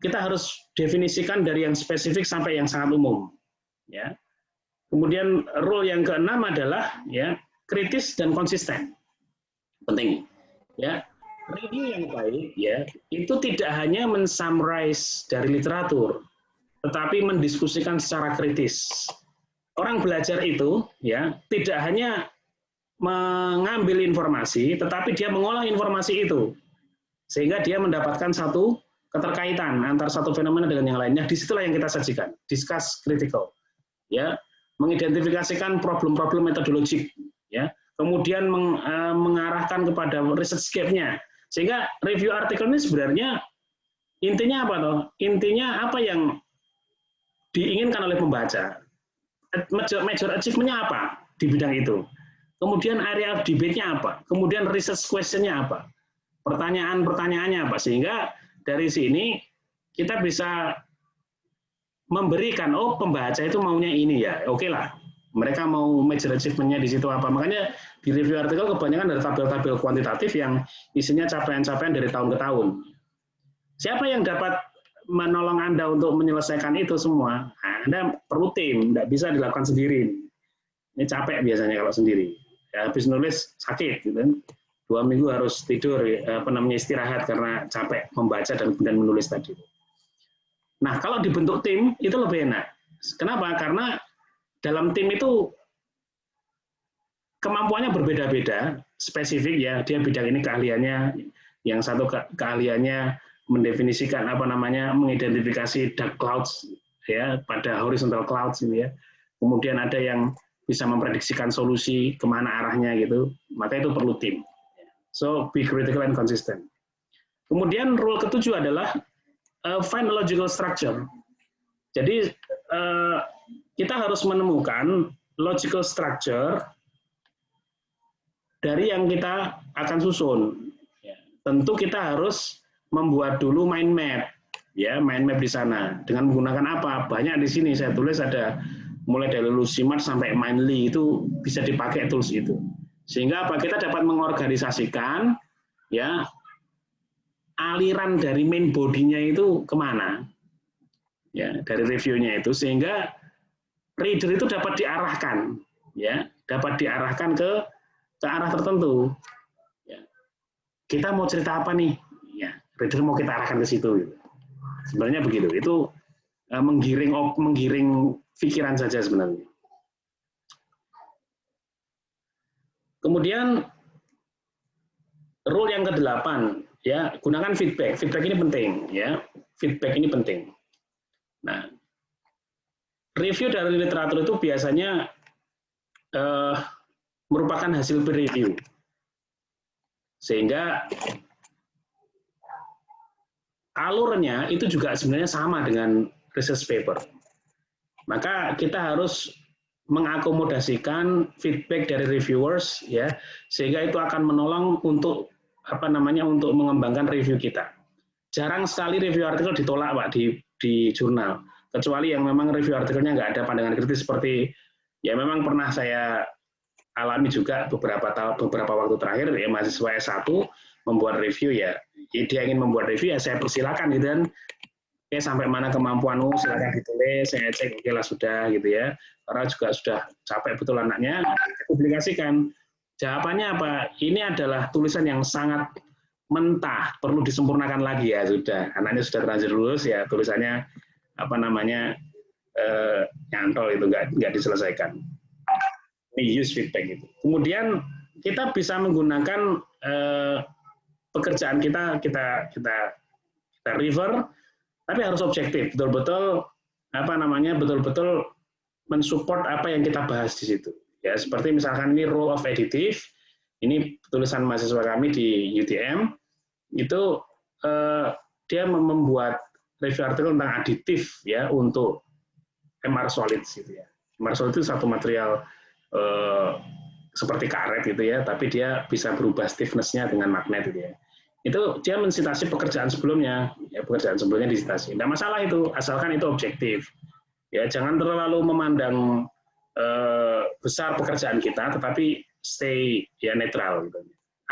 Kita harus definisikan dari yang spesifik sampai yang sangat umum, ya. Kemudian rule yang keenam adalah ya kritis dan konsisten, penting, ya. Review yang baik ya itu tidak hanya mensummarize dari literatur, tetapi mendiskusikan secara kritis. Orang belajar itu ya tidak hanya mengambil informasi, tetapi dia mengolah informasi itu sehingga dia mendapatkan satu keterkaitan antara satu fenomena dengan yang lainnya. Disitulah yang kita sajikan, discuss critical, ya, mengidentifikasikan problem-problem metodologik, ya, kemudian mengarahkan kepada research gap-nya. Sehingga review artikel ini sebenarnya intinya apa toh? Intinya apa yang diinginkan oleh pembaca. Major achievement-nya apa di bidang itu. Kemudian area of debate-nya apa. Kemudian research question-nya apa. Pertanyaan-pertanyaannya apa. Sehingga dari sini kita bisa memberikan, oh pembaca itu maunya ini ya, oke lah. Mereka mau major achievement-nya di situ apa. Makanya di review artikel kebanyakan ada tabel-tabel kuantitatif yang isinya capaian-capaian dari tahun ke tahun. Siapa yang dapat menolong Anda untuk menyelesaikan itu semua? Nah, Anda perlu tim, tidak bisa dilakukan sendiri. Ini capek biasanya kalau sendiri. Ya, habis nulis sakit, gitu. 2 minggu harus tidur, istirahat karena capek membaca dan kemudian menulis tadi. Nah, kalau dibentuk tim itu lebih enak. Kenapa? Karena dalam tim itu kemampuannya berbeda-beda, spesifik ya, dia bidang ini keahliannya, yang satu keahliannya mendefinisikan mengidentifikasi dark clouds ya pada horizontal clouds ini ya. Kemudian ada yang bisa memprediksikan solusi kemana arahnya gitu, maka itu perlu tim. So be critical and consistent. Kemudian rule ketujuh adalah find a logical structure. Jadi kita harus menemukan logical structure dari yang kita akan susun. Ya, tentu kita harus membuat dulu mind map, ya, mind map di sana. Dengan menggunakan apa? Banyak di sini saya tulis ada mulai dari Lucimart sampai Mindly itu bisa dipakai tools itu. Sehingga apa? Kita dapat mengorganisasikan, ya, aliran dari main body-nya itu kemana, ya, dari reviewnya itu, sehingga reader itu dapat diarahkan, ya, dapat diarahkan ke arah tertentu. Ya. Kita mau cerita apa nih? Ya, reader mau kita arahkan ke situ. Gitu. Sebenarnya begitu. Itu menggiring pikiran saja sebenarnya. Kemudian rule yang ke-8, ya, gunakan feedback. Feedback ini penting, ya. Feedback ini penting. Nah, review dari literatur itu biasanya merupakan hasil peer review. Sehingga alurnya itu juga sebenarnya sama dengan research paper. Maka kita harus mengakomodasikan feedback dari reviewers, ya, sehingga itu akan menolong untuk untuk mengembangkan review kita. Jarang sekali review artikel ditolak, Pak, di jurnal, kecuali yang memang review artikelnya nggak ada pandangan kritis, seperti ya memang pernah saya alami juga beberapa waktu terakhir, ya, mahasiswa S1 membuat review, ya dia ingin membuat review, ya saya persilakan gitu kan. Oke, sampai mana kemampuanmu, silakan ditulis, saya cek, oke lah sudah gitu ya. Karena juga sudah capek betul anaknya, publikasikan. Jawabannya apa? Ini adalah tulisan yang sangat mentah, perlu disempurnakan lagi, ya sudah. Anaknya sudah terlanjur lulus, ya tulisannya nyantol itu, nggak diselesaikan. Ini use feedback itu. Kemudian kita bisa menggunakan pekerjaan kita refer, tapi harus objektif, betul-betul betul-betul mensupport apa yang kita bahas di situ. Ya, seperti misalkan ini rule of additive, ini tulisan mahasiswa kami di UTM, itu dia membuat review artikel tentang aditif, ya, untuk MR solid gitu ya. MR solid itu satu material seperti karet gitu ya, tapi dia bisa berubah stiffness-nya dengan magnet gitu ya. Itu dia mensitasi pekerjaan sebelumnya, ya, pekerjaan sebelumnya disitasi. Tidak masalah itu, asalkan itu objektif. Ya, jangan terlalu memandang besar pekerjaan kita, tetapi stay ya netral gitu.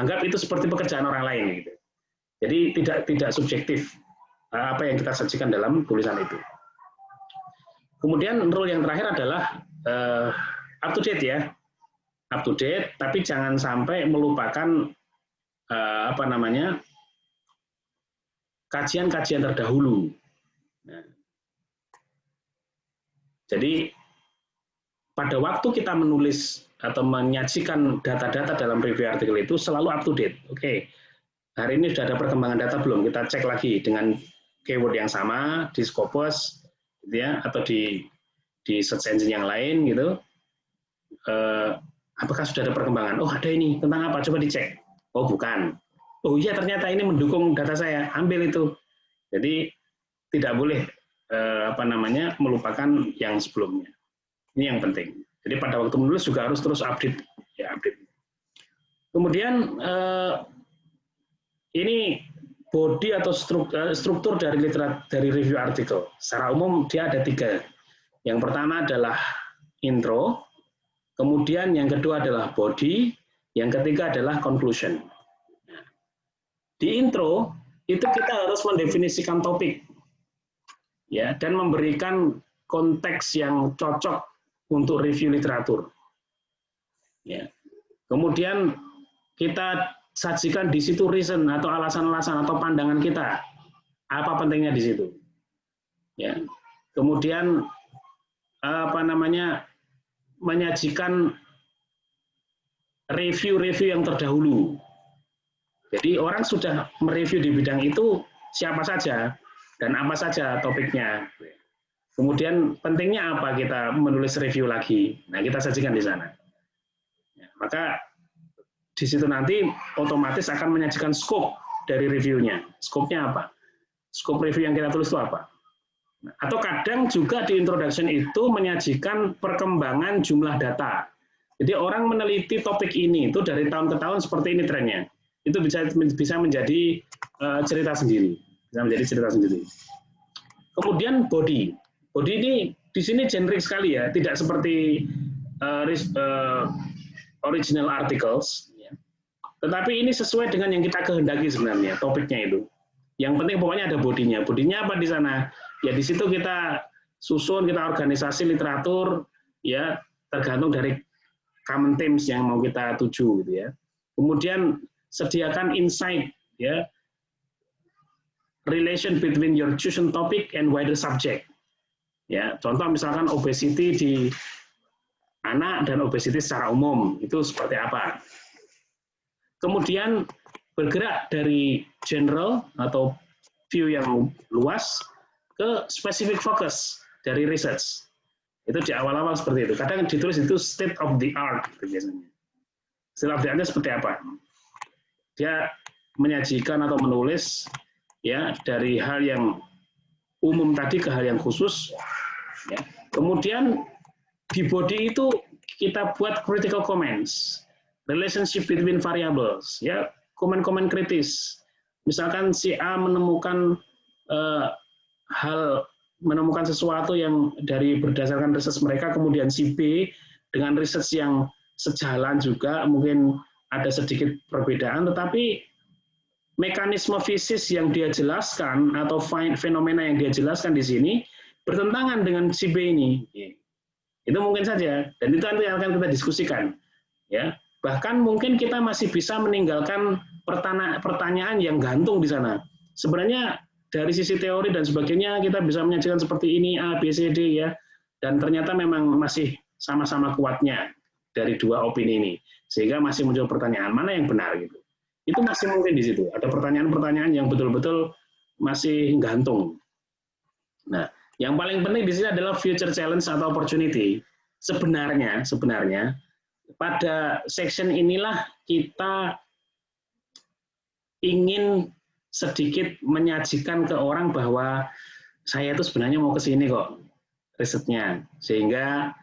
Anggap itu seperti pekerjaan orang lain gitu. Jadi tidak subjektif apa yang kita sajikan dalam tulisan itu. Kemudian rule yang terakhir adalah up to date, ya. Up to date, tapi jangan sampai melupakan kajian-kajian terdahulu. Nah, jadi pada waktu kita menulis atau menyajikan data-data dalam review artikel itu selalu up to date. Oke, hari ini sudah ada perkembangan data belum? Kita cek lagi dengan keyword yang sama di Scopus, gitu ya, atau di search engine yang lain gitu. Apakah sudah ada perkembangan? Oh, ada ini, tentang apa? Coba dicek. Oh, bukan. Oh iya, ternyata ini mendukung data saya, ambil itu. Jadi tidak boleh melupakan yang sebelumnya. Ini yang penting. Jadi pada waktu menulis juga harus terus update, ya, update. Kemudian ini body atau struktur dari review artikel. Secara umum dia ada 3. Yang pertama adalah intro, kemudian yang kedua adalah body, yang ketiga adalah conclusion. Di intro itu kita harus mendefinisikan topik, ya, dan memberikan konteks yang cocok untuk review literatur. Ya. Kemudian kita sajikan di situ reason atau alasan-alasan atau pandangan kita, apa pentingnya di situ. Ya. Kemudian menyajikan review-review yang terdahulu. Jadi orang sudah mereview di bidang itu siapa saja dan apa saja topiknya. Kemudian pentingnya apa kita menulis review lagi. Nah, kita sajikan di sana. Ya, maka di situ nanti otomatis akan menyajikan scope dari reviewnya. Scope-nya apa? Scope review yang kita tulis itu apa? Nah, atau kadang juga di introduction itu menyajikan perkembangan jumlah data. Jadi orang meneliti topik ini itu dari tahun ke tahun seperti ini trennya. Itu bisa menjadi cerita sendiri, Kemudian body ini di sini generik sekali, ya, tidak seperti original articles, ya. Tetapi ini sesuai dengan yang kita kehendaki sebenarnya topiknya itu. Yang penting pokoknya ada bodinya. Bodinya apa di sana? Ya di situ kita susun, kita organisasi literatur, ya, tergantung dari common themes yang mau kita tuju gitu, ya. Kemudian sediakan insight, ya, relation between your chosen topic and wider subject. Ya, contoh misalkan obesity di anak dan obesity secara umum itu seperti apa. Kemudian bergerak dari general atau view yang luas ke specific focus dari research. Itu di awal-awal seperti itu. Kadang ditulis itu state of the art gitu biasanya. State of the art-nya seperti apa? Dia menyajikan atau menulis ya dari hal yang umum tadi ke hal yang khusus. Ya. Kemudian di body itu kita buat critical comments, relationship between variables, ya komen-komen kritis. Misalkan si A menemukan menemukan sesuatu yang dari berdasarkan riset mereka, kemudian si B dengan riset yang sejalan juga, mungkin ada sedikit perbedaan, tetapi mekanisme fisis yang dia jelaskan atau fenomena yang dia jelaskan di sini bertentangan dengan si B ini. Itu mungkin saja, dan itu nanti akan kita diskusikan. Ya, bahkan mungkin kita masih bisa meninggalkan pertanyaan yang gantung di sana. Sebenarnya dari sisi teori dan sebagainya kita bisa menyajikan seperti ini A, B, C, D ya, dan ternyata memang masih sama-sama kuatnya dari dua opini ini, sehingga masih muncul pertanyaan mana yang benar gitu. Itu masih mungkin di situ. Ada pertanyaan-pertanyaan yang betul-betul masih gantung. Nah, yang paling penting di sini adalah future challenge atau opportunity. Sebenarnya pada section inilah kita ingin sedikit menyajikan ke orang bahwa saya itu sebenarnya mau ke sini kok risetnya, sehingga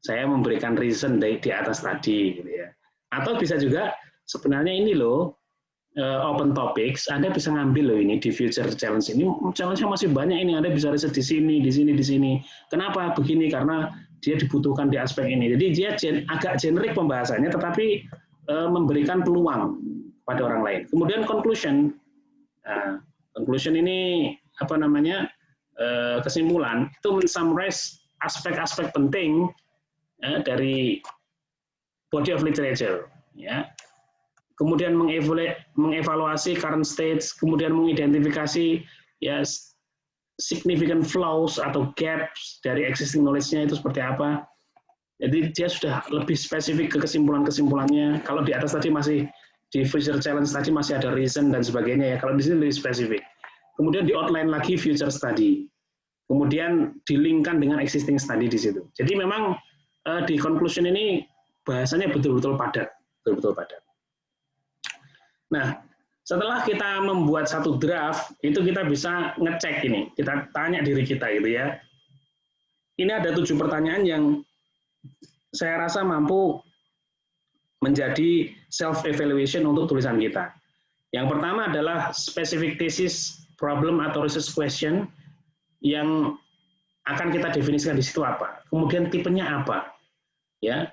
saya memberikan reason di atas tadi gitu ya. Atau bisa juga sebenarnya ini loh open topics, Anda bisa ngambil loh ini di future challenge ini. Challenge-nya masih banyak ini, Anda bisa riset di sini, di sini, di sini. Kenapa begini? Karena dia dibutuhkan di aspek ini. Jadi dia agak generik pembahasannya, tetapi memberikan peluang pada orang lain. Kemudian conclusion. Nah, conclusion ini apa namanya? Kesimpulan itu men-summarize aspek-aspek penting dari body of literature. Ya. Kemudian mengevaluasi current stage, kemudian mengidentifikasi ya significant flaws atau gaps dari existing knowledge-nya itu seperti apa. Jadi dia sudah lebih spesifik ke kesimpulan-kesimpulannya. Kalau di atas tadi masih di future challenge tadi masih ada reason dan sebagainya ya. Kalau di sini lebih spesifik. Kemudian di outline lagi future study. Kemudian dilingkan dengan existing study di situ. Jadi memang di conclusion ini bahasanya betul-betul padat, betul-betul padat. Nah, setelah kita membuat satu draft, itu kita bisa ngecek ini. Kita tanya diri kita gitu ya. Ini ada 7 pertanyaan yang saya rasa mampu menjadi self-evaluation untuk tulisan kita. Yang pertama adalah specific thesis problem atau research question yang akan kita definisikan di situ apa. Kemudian tipenya apa. Ya.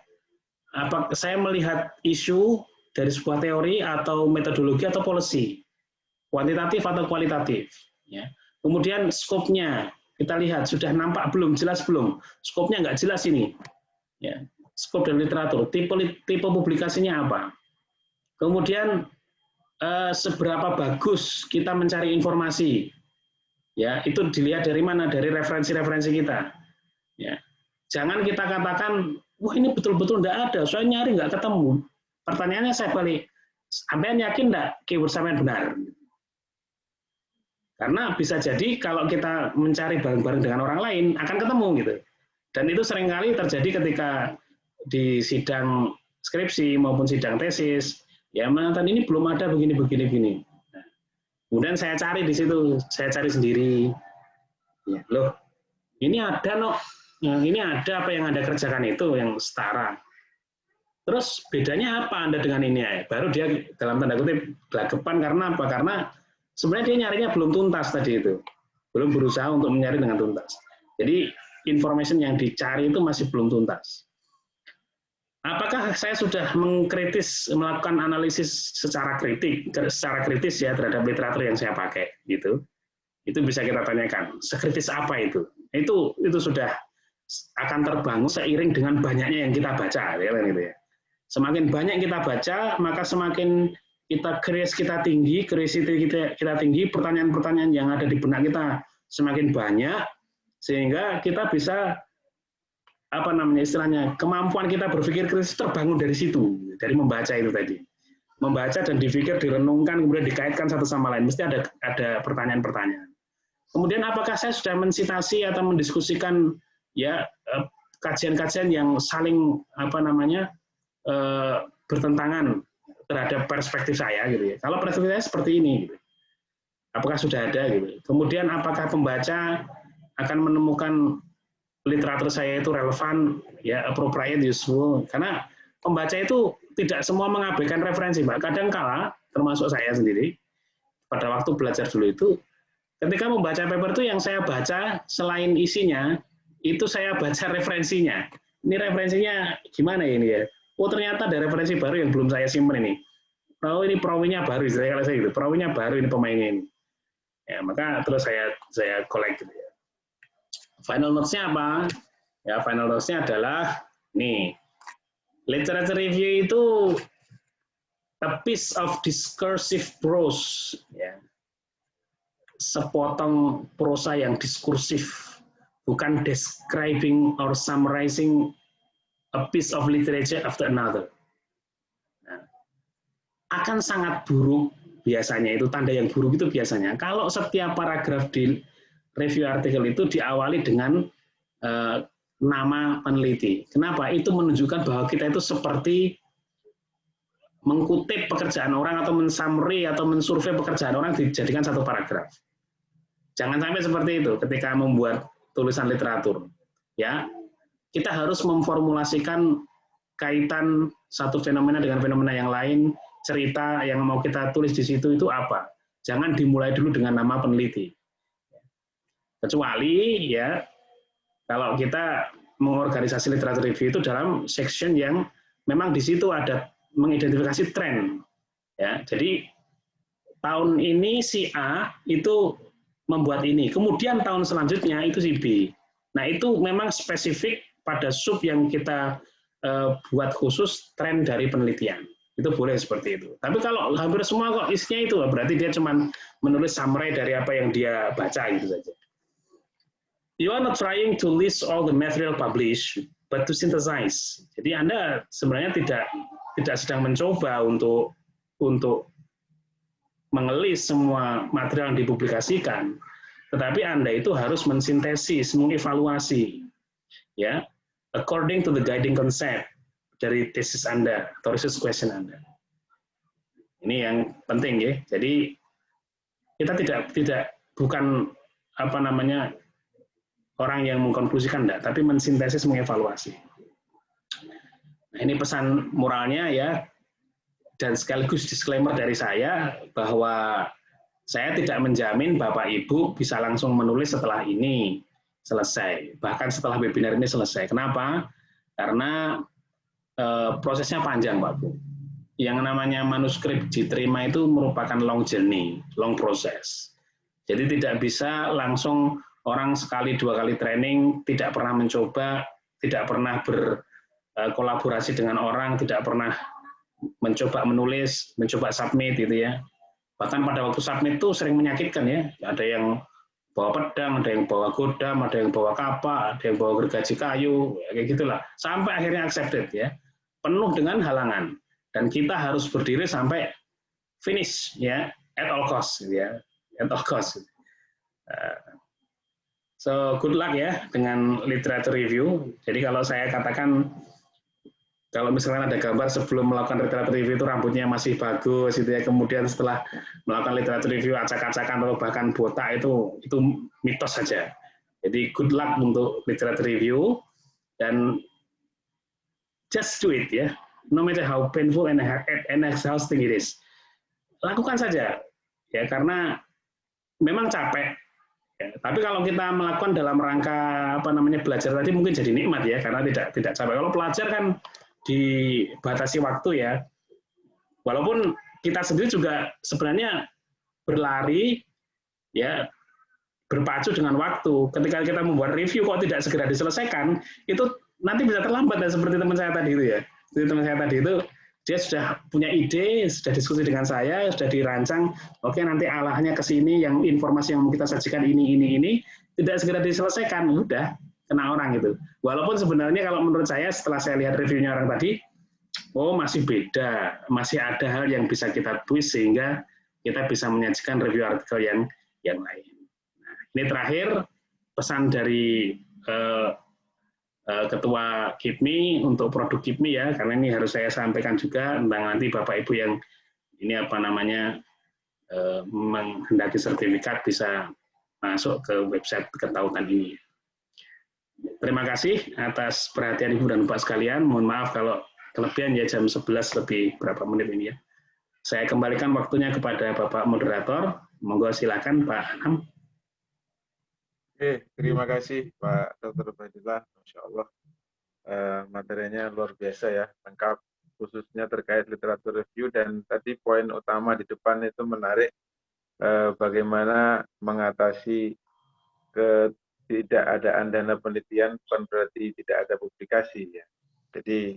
Apa saya melihat isu dari sebuah teori atau metodologi atau policy, kuantitatif atau kualitatif. Ya. Kemudian skopnya, kita lihat sudah nampak belum, jelas belum. Skopnya nggak jelas ini. Ya. Skop dari literatur, tipe publikasinya apa. Kemudian seberapa bagus kita mencari informasi. Ya, itu dilihat dari mana? Dari referensi-referensi kita. Ya. Jangan kita katakan, wah ini betul-betul nggak ada, saya nyari nggak ketemu. Pertanyaannya saya balik, sampean yakin enggak keyword sampean benar? Karena bisa jadi kalau kita mencari bareng-bareng dengan orang lain akan ketemu gitu. Dan itu seringkali terjadi ketika di sidang skripsi maupun sidang tesis, ya mantan ini belum ada begini. Nah, kemudian saya cari di situ, saya cari sendiri. Ya, loh, ini ada ini ada apa yang Anda kerjakan itu yang setara. Terus bedanya apa Anda dengan ini ya? Baru dia dalam tanda kutip gelagapan karena apa? Karena sebenarnya dia nyarinya belum tuntas tadi itu. Belum berusaha untuk mencari dengan tuntas. Jadi information yang dicari itu masih belum tuntas. Apakah saya sudah melakukan analisis secara kritis ya terhadap literatur yang saya pakai gitu? Itu bisa kita tanyakan. Sekritis apa itu? Itu sudah akan terbangun seiring dengan banyaknya yang kita baca, ya gitu ya. Semakin banyak kita baca, maka semakin kita tinggi, curiosity kita tinggi, pertanyaan-pertanyaan yang ada di benak kita semakin banyak, sehingga kita bisa istilahnya, kemampuan kita berpikir kritis terbangun dari situ, dari membaca itu tadi. Membaca dan dipikir, direnungkan, kemudian dikaitkan satu sama lain, mesti ada pertanyaan-pertanyaan. Kemudian apakah saya sudah mensitasi atau mendiskusikan ya kajian-kajian yang saling bertentangan terhadap perspektif saya gitu ya. Kalau perspektif saya seperti ini, gitu. Apakah sudah ada gitu. Kemudian apakah pembaca akan menemukan literatur saya itu relevan, ya appropriate, useful. Karena pembaca itu tidak semua mengabaikan referensi, Pak. Kadang-kala, termasuk saya sendiri, pada waktu belajar dulu itu, ketika membaca paper itu yang saya baca selain isinya, itu saya baca referensinya. Ini referensinya gimana ini ya? Oh ternyata ada referensi baru yang belum saya simpen ini. Oh ini perawinya baru, kalau saya gitu. Perawinya baru ini pemainnya ini. Ya maka terus saya collect gitu ya. Final notes-nya apa? Ya final notes-nya adalah nih. Literature review itu a piece of discursive prose, ya. Sepotong prosa yang diskursif, bukan describing or summarizing a piece of literature after another. Nah, akan sangat buruk biasanya, itu tanda yang buruk itu biasanya kalau setiap paragraf di review artikel itu diawali dengan nama peneliti. Kenapa? Itu menunjukkan bahwa kita itu seperti mengkutip pekerjaan orang atau mensummary atau mensurvei pekerjaan orang dijadikan satu paragraf. Jangan sampai seperti itu ketika membuat tulisan literatur. Ya, kita harus memformulasikan kaitan satu fenomena dengan fenomena yang lain, cerita yang mau kita tulis di situ itu apa. Jangan dimulai dulu dengan nama peneliti. Kecuali ya kalau kita mengorganisasi literatur review itu dalam section yang memang di situ ada mengidentifikasi tren. Ya, jadi tahun ini si A itu membuat ini, kemudian tahun selanjutnya itu si B. Nah itu memang spesifik pada sub yang kita buat khusus tren dari penelitian. Itu boleh seperti itu. Tapi kalau hampir semua kok isinya itu, berarti dia cuma menulis summary dari apa yang dia baca gitu saja. You are not trying to list all the material published, but to synthesize. Jadi Anda sebenarnya tidak sedang mencoba untuk mengelis semua material yang dipublikasikan, tetapi Anda itu harus mensintesis, mengevaluasi, ya, according to the guiding concept dari tesis Anda atau research question Anda. Ini yang penting ya. Jadi kita bukan orang yang mengkonklusikan enggak, tapi mensintesis, mengevaluasi. Nah, ini pesan moralnya ya. Dan sekaligus disclaimer dari saya bahwa saya tidak menjamin Bapak Ibu bisa langsung menulis setelah ini selesai, bahkan setelah webinar ini selesai. Kenapa? Karena prosesnya panjang, Pak Bu. Yang namanya manuskrip diterima itu merupakan long journey, long process. Jadi tidak bisa langsung orang sekali dua kali training, tidak pernah mencoba, tidak pernah berkolaborasi dengan orang, tidak pernah mencoba menulis, mencoba submit gitu ya. Bahkan pada waktu submit itu sering menyakitkan ya. Ada yang bawa pedang, ada yang bawa godam, ada yang bawa kapak, ada yang bawa gergaji kayu, ya, kayak gitulah. Sampai akhirnya accepted ya. Penuh dengan halangan dan kita harus berdiri sampai finish ya, at all cost ya, at all cost. So good luck ya dengan literature review. Jadi kalau saya katakan kalau misalkan ada gambar sebelum melakukan literatur review itu rambutnya masih bagus gitu ya, kemudian setelah melakukan literatur review acak-acakan atau bahkan botak itu mitos saja. Jadi good luck untuk literatur review dan just do it ya, no matter how painful and exhausting it is. Lakukan saja ya karena memang capek. Ya, tapi kalau kita melakukan dalam rangka belajar tadi mungkin jadi nikmat ya karena tidak capek. Kalau pelajar kan dibatasi waktu ya. Walaupun kita sendiri juga sebenarnya berlari ya berpacu dengan waktu. Ketika kita membuat review kok tidak segera diselesaikan, itu nanti bisa terlambat ya seperti teman saya tadi itu ya. Seperti teman saya tadi itu dia sudah punya ide, sudah diskusi dengan saya, sudah dirancang, oke nanti arahnya ke sini, yang informasi yang kita sajikan ini, tidak segera diselesaikan, udah kena orang gitu. Walaupun sebenarnya kalau menurut saya setelah saya lihat reviewnya orang tadi, oh masih beda, masih ada hal yang bisa kita twist sehingga kita bisa menyajikan review artikel yang lain. Nah, ini terakhir pesan dari Ketua KIPMI untuk produk KIPMI ya, karena ini harus saya sampaikan juga tentang nanti Bapak Ibu yang ini apa namanya menghendaki sertifikat bisa masuk ke website ketautan ini. Terima kasih atas perhatian Ibu dan Bapak sekalian. Mohon maaf kalau kelebihan ya jam 11 lebih berapa menit ini ya. Saya kembalikan waktunya kepada Bapak Moderator. Monggo silakan Pak Anam. Oke, terima kasih Pak Dr. Ubaidillah. Masya Allah, materinya luar biasa ya, lengkap, khususnya terkait literatur review, dan tadi poin utama di depan itu menarik, bagaimana mengatasi ketidakadaan dana penelitian, bukan berarti tidak ada publikasi ya. Jadi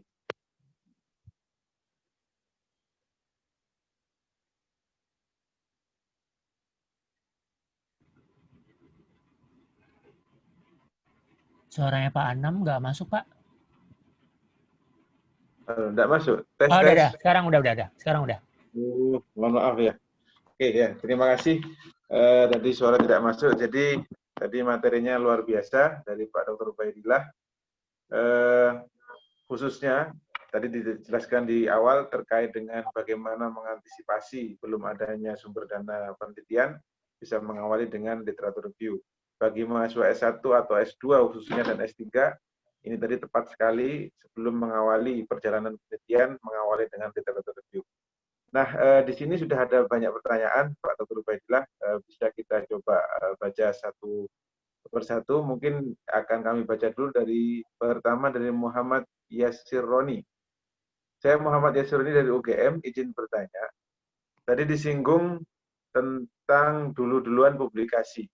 Suaranya Pak Anam nggak masuk, Pak. enggak masuk. Tes, Oh, tes. udah. Sekarang udah. Sekarang udah. Mohon maaf ya. Oke ya, terima kasih. Tadi suara tidak masuk. Jadi tadi materinya luar biasa dari Pak Dr. Ubaidillah. Khususnya tadi dijelaskan di awal terkait dengan bagaimana mengantisipasi belum adanya sumber dana penelitian, bisa mengawali dengan literatur review. Bagi mahasiswa S1 atau S2 khususnya dan S3, ini tadi tepat sekali sebelum mengawali perjalanan penelitian, mengawali dengan literatur review. Nah, di sini sudah ada banyak pertanyaan, Pak Dr. Ubaidillah, bisa kita coba baca satu persatu. Mungkin akan kami baca dulu dari pertama dari Muhammad Yasir Roni. Saya Muhammad Yasir Roni dari UGM, izin bertanya. Tadi disinggung tentang dulu-duluan publikasi.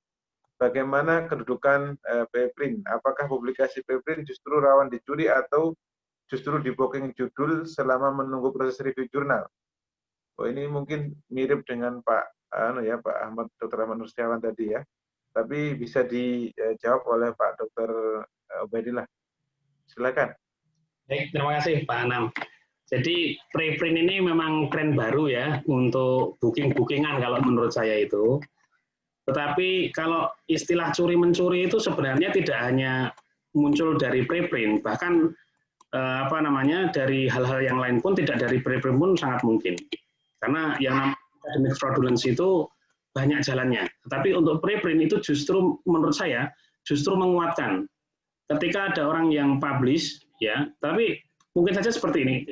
Bagaimana kedudukan preprint? Apakah publikasi preprint justru rawan dicuri atau justru di-booking judul selama menunggu proses review jurnal? Oh, ini mungkin mirip dengan Pak Ahmad Dr. Ahmad Nur Setiawan tadi ya. Tapi bisa dijawab oleh Pak Dr. Ubaidillah. Silakan. Baik, terima kasih Pak Anam. Jadi preprint ini memang tren baru ya untuk booking-bookingan kalau menurut saya itu. Tetapi kalau istilah curi-mencuri itu sebenarnya tidak hanya muncul dari preprint, bahkan dari hal-hal yang lain pun tidak dari preprint pun sangat mungkin. Karena yang namanya academic fraudulence itu banyak jalannya. Tapi untuk preprint itu justru menurut saya justru menguatkan. Ketika ada orang yang publish ya, tapi mungkin saja seperti ini.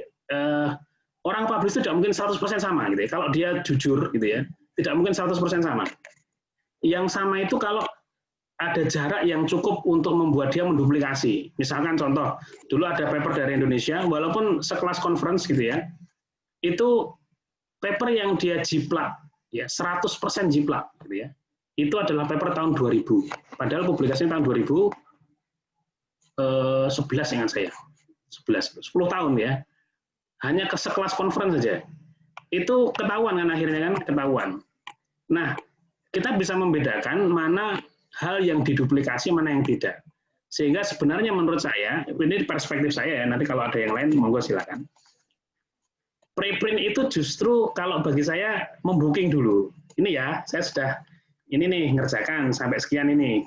Orang publish itu tidak mungkin 100% sama gitu ya. Kalau dia jujur gitu ya, tidak mungkin 100% sama. Yang sama itu kalau ada jarak yang cukup untuk membuat dia menduplikasi. Misalkan contoh, dulu ada paper dari Indonesia, walaupun sekelas conference gitu ya, itu paper yang dia jiplak, ya 100% jiplak, gitu ya. Itu adalah paper tahun 2000. Padahal publikasinya tahun 2011 ingat saya, 10 tahun ya. Hanya ke sekelas conference saja. Itu ketahuan kan akhirnya kan ketahuan. Nah, kita bisa membedakan mana hal yang diduplikasi, mana yang tidak. Sehingga sebenarnya menurut saya, ini perspektif saya ya, nanti kalau ada yang lain, monggo silakan. Preprint itu justru kalau bagi saya membooking dulu. Ini ya, saya sudah ini nih ngerjakan sampai sekian ini.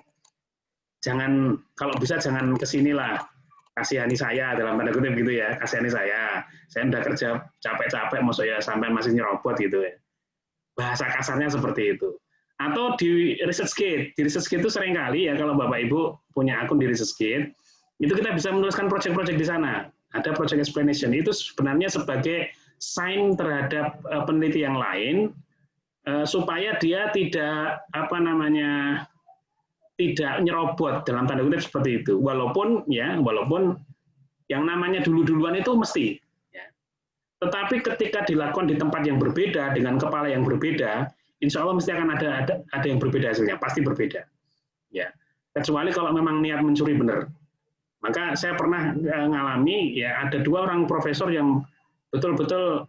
Jangan, kalau bisa jangan kesinilah. Kasihani saya dalam tanda kutip gitu ya, kasihani saya. Saya udah kerja capek-capek, maksudnya sampai masih nyerobot gitu ya. Bahasa kasarnya seperti itu. Atau di ResearchGate. Di ResearchGate itu seringkali ya kalau Bapak Ibu punya akun di ResearchGate, itu kita bisa menuliskan project-project di sana. Ada project explanation. Itu sebenarnya sebagai sign terhadap peneliti yang lain supaya dia tidak tidak nyerobot dalam tanda kutip seperti itu. Walaupun yang namanya dulu-duluan itu mesti. Ya. Tetapi ketika dilakukan di tempat yang berbeda dengan kepala yang berbeda, insya Allah mesti akan ada yang berbeda hasilnya, pasti berbeda. Ya, kecuali kalau memang niat mencuri benar. Maka saya pernah ngalami ya ada 2 orang profesor yang betul-betul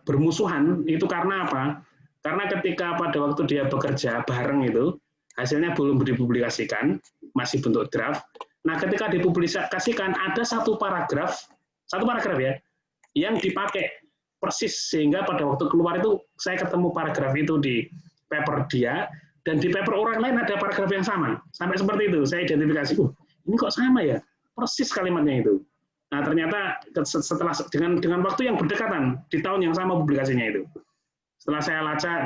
bermusuhan. Itu karena apa? Karena ketika pada waktu dia bekerja bareng itu, hasilnya belum dipublikasikan, masih bentuk draft. Nah, ketika dipublikasikan, ada satu paragraf ya, yang dipakai persis, sehingga pada waktu keluar itu, saya ketemu paragraf itu di paper dia, dan di paper orang lain ada paragraf yang sama. Sampai seperti itu, saya identifikasi, ini kok sama ya? Persis kalimatnya itu. Nah, ternyata setelah dengan waktu yang berdekatan di tahun yang sama publikasinya itu. Setelah saya lacak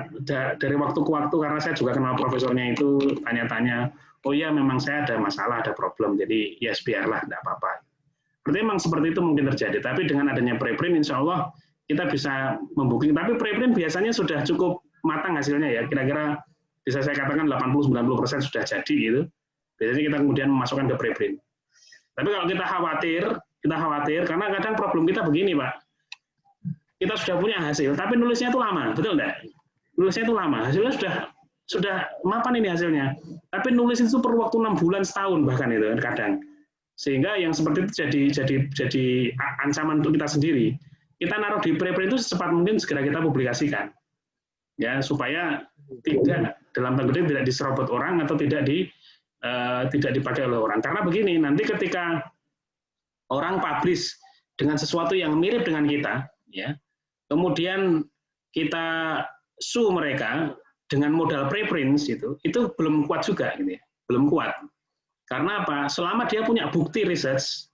dari waktu ke waktu, karena saya juga kenal profesornya itu, tanya-tanya, oh iya memang saya ada masalah, ada problem, jadi yes biarlah, tidak apa-apa. Berarti memang seperti itu mungkin terjadi, tapi dengan adanya preprint, insya Allah kita bisa membooking. Tapi preprint biasanya sudah cukup matang hasilnya ya, kira-kira bisa saya katakan 80-90% sudah jadi gitu. Biasanya kita kemudian memasukkan ke preprint. Tapi kalau kita khawatir karena kadang problem kita begini Pak, kita sudah punya hasil, tapi nulisnya itu lama, betul enggak? Nulisnya itu lama, hasilnya sudah mapan ini hasilnya, tapi nulis itu perlu waktu 6 bulan, setahun bahkan itu kadang. Sehingga yang seperti itu jadi ancaman untuk kita sendiri. Kita naruh di preprint itu secepat mungkin segera kita publikasikan, ya supaya tidak dalam tanda kutip tidak diserobot orang atau tidak dipakai oleh orang. Karena begini, nanti ketika orang publish dengan sesuatu yang mirip dengan kita, ya, kemudian kita sue mereka dengan modal preprint itu belum kuat juga, gitu ya, belum kuat. Karena apa? Selama dia punya bukti research,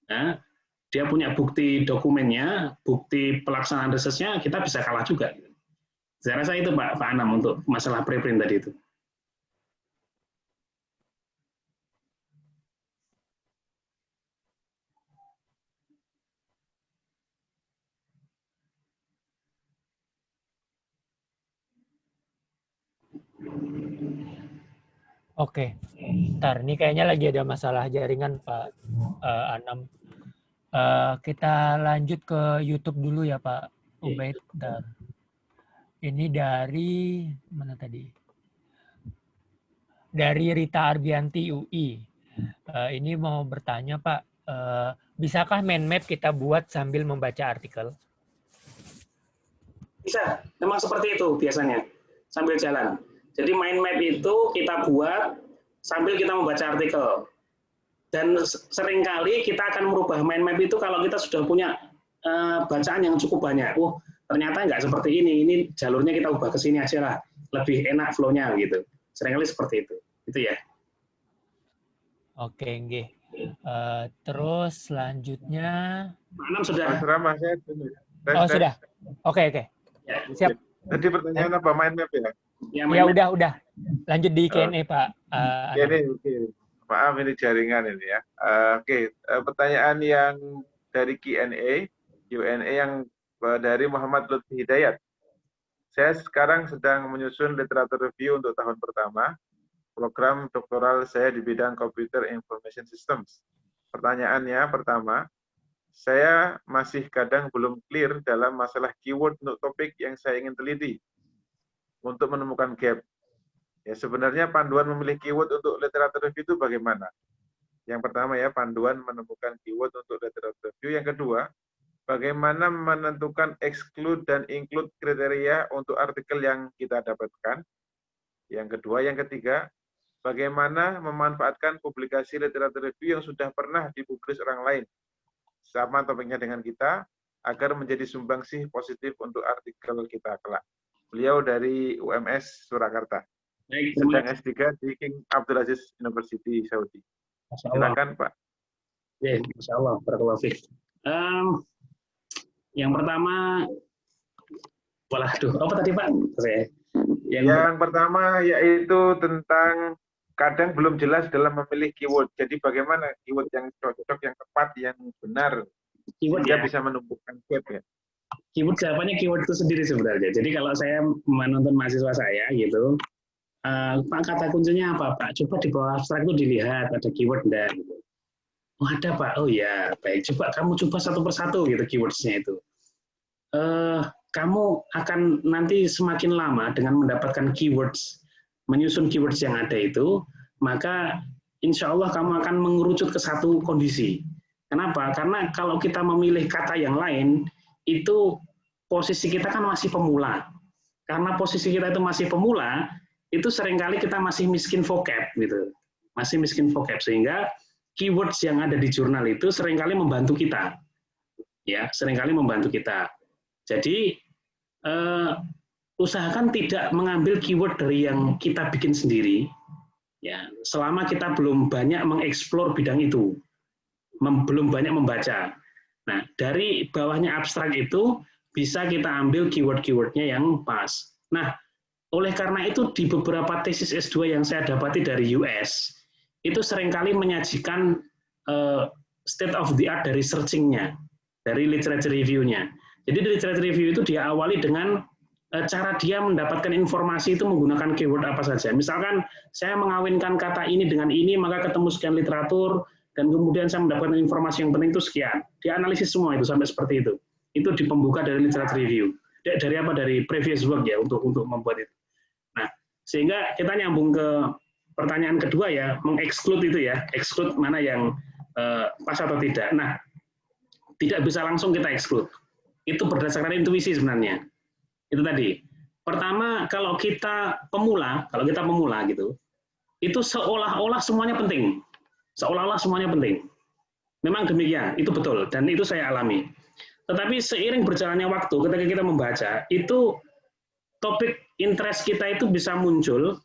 ya, dia punya bukti dokumennya, bukti pelaksanaan research-nya, kita bisa kalah juga. Saya rasa itu Pak Anam untuk masalah preprint tadi itu. Oke, ntar ini kayaknya lagi ada masalah jaringan Pak Anam. Kita lanjut ke YouTube dulu ya Pak Ubaid. Ntar. Ini dari mana tadi? Dari Rita Arbianti UI. Ini mau bertanya Pak, bisakah mind map kita buat sambil membaca artikel? Bisa, memang seperti itu biasanya, sambil jalan. Jadi mind map itu kita buat sambil kita membaca artikel. Dan seringkali kita akan merubah mind map itu kalau kita sudah punya bacaan yang cukup banyak. Ternyata nggak seperti ini jalurnya kita ubah ke sini aja lah, lebih enak flow-nya gitu. Seringkali seperti itu. Itu ya. Oke, nggih. Terus selanjutnya. Pak Anam sudah. Mas Rama, sudah. Oke. Ya. Siap. Tadi pertanyaan apa mind map ya? Ya udah. Lanjut di Q&A Pak. Oke. Maaf ini jaringan ini ya. Oke, pertanyaan yang dari Q&A yang dari Muhammad Lutfi Hidayat. Saya sekarang sedang menyusun literatur review untuk tahun pertama. Program doktoral saya di bidang Computer Information Systems. Pertanyaannya pertama, saya masih kadang belum clear dalam masalah keyword untuk topik yang saya ingin teliti untuk menemukan gap. Ya, sebenarnya panduan memilih keyword untuk literatur review itu bagaimana? Yang pertama ya, panduan menemukan keyword untuk literatur review. Yang kedua, bagaimana menentukan exclude dan include kriteria untuk artikel yang kita dapatkan. Yang kedua, yang ketiga, bagaimana memanfaatkan publikasi literatur review yang sudah pernah dipublis orang lain, sama topiknya dengan kita, agar menjadi sumbangsih positif untuk artikel kita kelak. Beliau dari UMS Surakarta. Sedang S3 di King Abdulaziz University, Saudi. Silakan Pak. Ya, Masya Allah. Yang pertama, apa tadi Pak? Yang pertama yaitu tentang kadang belum jelas dalam memilih keyword. Jadi bagaimana keyword yang cocok, yang tepat, yang benar, sehingga bisa menumbuhkan gap ya. Keyword jawabannya keyword itu sendiri sebenarnya. Jadi kalau saya menuntun mahasiswa saya gitu, Pak kata kuncinya apa Pak? Coba di bawah abstrak itu dilihat ada keyword enggak gitu. Oh ada Pak, oh ya baik. Kamu coba satu persatu gitu keywordsnya itu. Kamu akan nanti semakin lama dengan mendapatkan keywords, menyusun keywords yang ada itu, maka insya Allah kamu akan mengerucut ke satu kondisi. Kenapa? Karena kalau kita memilih kata yang lain, itu posisi kita kan masih pemula. Karena posisi kita itu masih pemula, itu seringkali kita masih miskin vocab gitu. Masih miskin vocab, sehingga keywords yang ada di jurnal itu seringkali membantu kita. Ya, seringkali membantu kita. Jadi usahakan tidak mengambil keyword dari yang kita bikin sendiri, ya, selama kita belum banyak mengeksplor bidang itu, belum banyak membaca. Nah, dari bawahnya abstrak itu bisa kita ambil keyword-keywordnya yang pas. Nah, oleh karena itu di beberapa tesis S2 yang saya dapati dari US, itu seringkali menyajikan state of the art dari searching-nya, dari literature review-nya. Jadi literature review itu dia awali dengan cara dia mendapatkan informasi itu menggunakan keyword apa saja. Misalkan saya mengawinkan kata ini dengan ini, maka ketemu sekian literatur, dan kemudian saya mendapatkan informasi yang penting itu sekian. Dia analisis semua itu sampai seperti itu. Itu di pembuka dari literature review. Dari apa? Dari previous work ya untuk membuat itu. Nah, sehingga kita nyambung ke pertanyaan kedua ya, mengeksklud itu ya, exclude mana yang pas atau tidak. Nah, tidak bisa langsung kita exclude. Itu berdasarkan intuisi sebenarnya. Itu tadi. Pertama, kalau kita pemula gitu, itu seolah-olah semuanya penting. Seolah-olah semuanya penting. Memang demikian, itu betul, dan itu saya alami. Tetapi seiring berjalannya waktu, ketika kita membaca, itu topik interest kita itu bisa muncul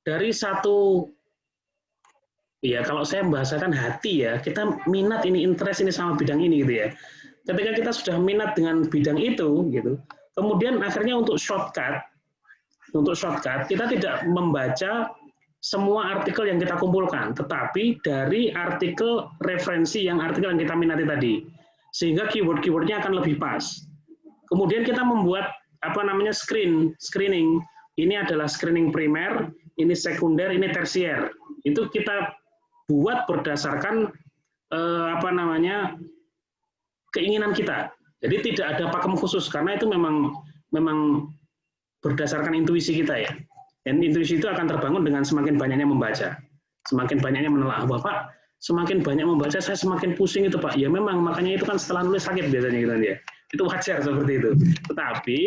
dari satu, ya kalau saya membahasakan hati ya, kita minat ini, interest ini sama bidang ini gitu ya. Ketika kita sudah minat dengan bidang itu, gitu, kemudian akhirnya untuk shortcut, kita tidak membaca semua artikel yang kita kumpulkan, tetapi dari artikel referensi artikel yang kita minati tadi, sehingga keyword-keywordnya akan lebih pas. Kemudian kita membuat screening. Ini adalah screening primer, ini sekunder, ini tersier. Itu kita buat berdasarkan keinginan kita. Jadi tidak ada pakem khusus karena itu memang berdasarkan intuisi kita ya. Dan intuisi itu akan terbangun dengan semakin banyaknya membaca, semakin banyaknya menelaah. Bapak, semakin banyak membaca saya semakin pusing itu Pak. Ya memang makanya itu kan setelah nulis sakit biasanya gitu ya. Itu wajar seperti itu. Tetapi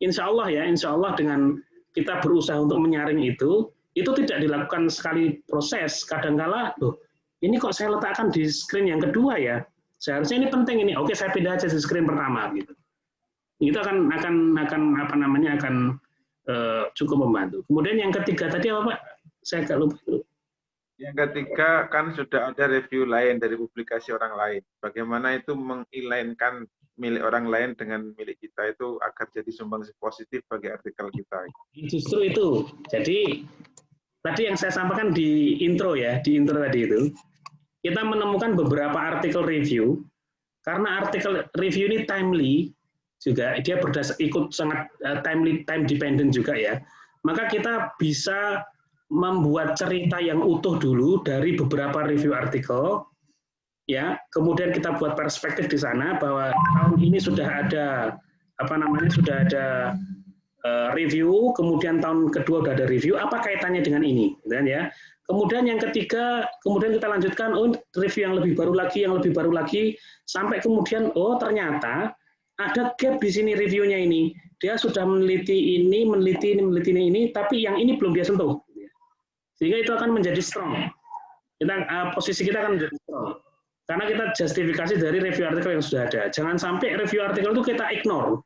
insya Allah dengan kita berusaha untuk menyaring itu tidak dilakukan sekali proses. Kadangkala, loh, ini kok saya letakkan di screen yang kedua ya. Seharusnya ini penting ini. Oke, saya pindah aja di screen pertama gitu. Itu akan cukup membantu. Kemudian yang ketiga tadi apa Pak? Saya agak lupa. Yang ketiga kan sudah ada review lain dari publikasi orang lain. Bagaimana itu menginlainkan milik orang lain dengan milik kita itu agar jadi sumbangsi positif bagi artikel kita. Justru itu. Jadi tadi yang saya sampaikan di intro tadi itu, kita menemukan beberapa artikel review karena artikel review ini timely juga, dia ikut sangat time dependent juga ya. Maka kita bisa membuat cerita yang utuh dulu dari beberapa review artikel, ya. Kemudian kita buat perspektif di sana bahwa tahun ini sudah ada review, kemudian tahun kedua sudah ada review, apa kaitannya dengan ini, dan ya. Kemudian yang ketiga, kemudian kita lanjutkan review yang lebih baru lagi, sampai kemudian ternyata ada gap di sini reviewnya ini. Dia sudah meneliti ini, tapi yang ini belum dia sentuh. Sehingga itu akan menjadi strong. Posisi kita akan menjadi strong. Karena kita justifikasi dari review artikel yang sudah ada. Jangan sampai review artikel itu kita ignore.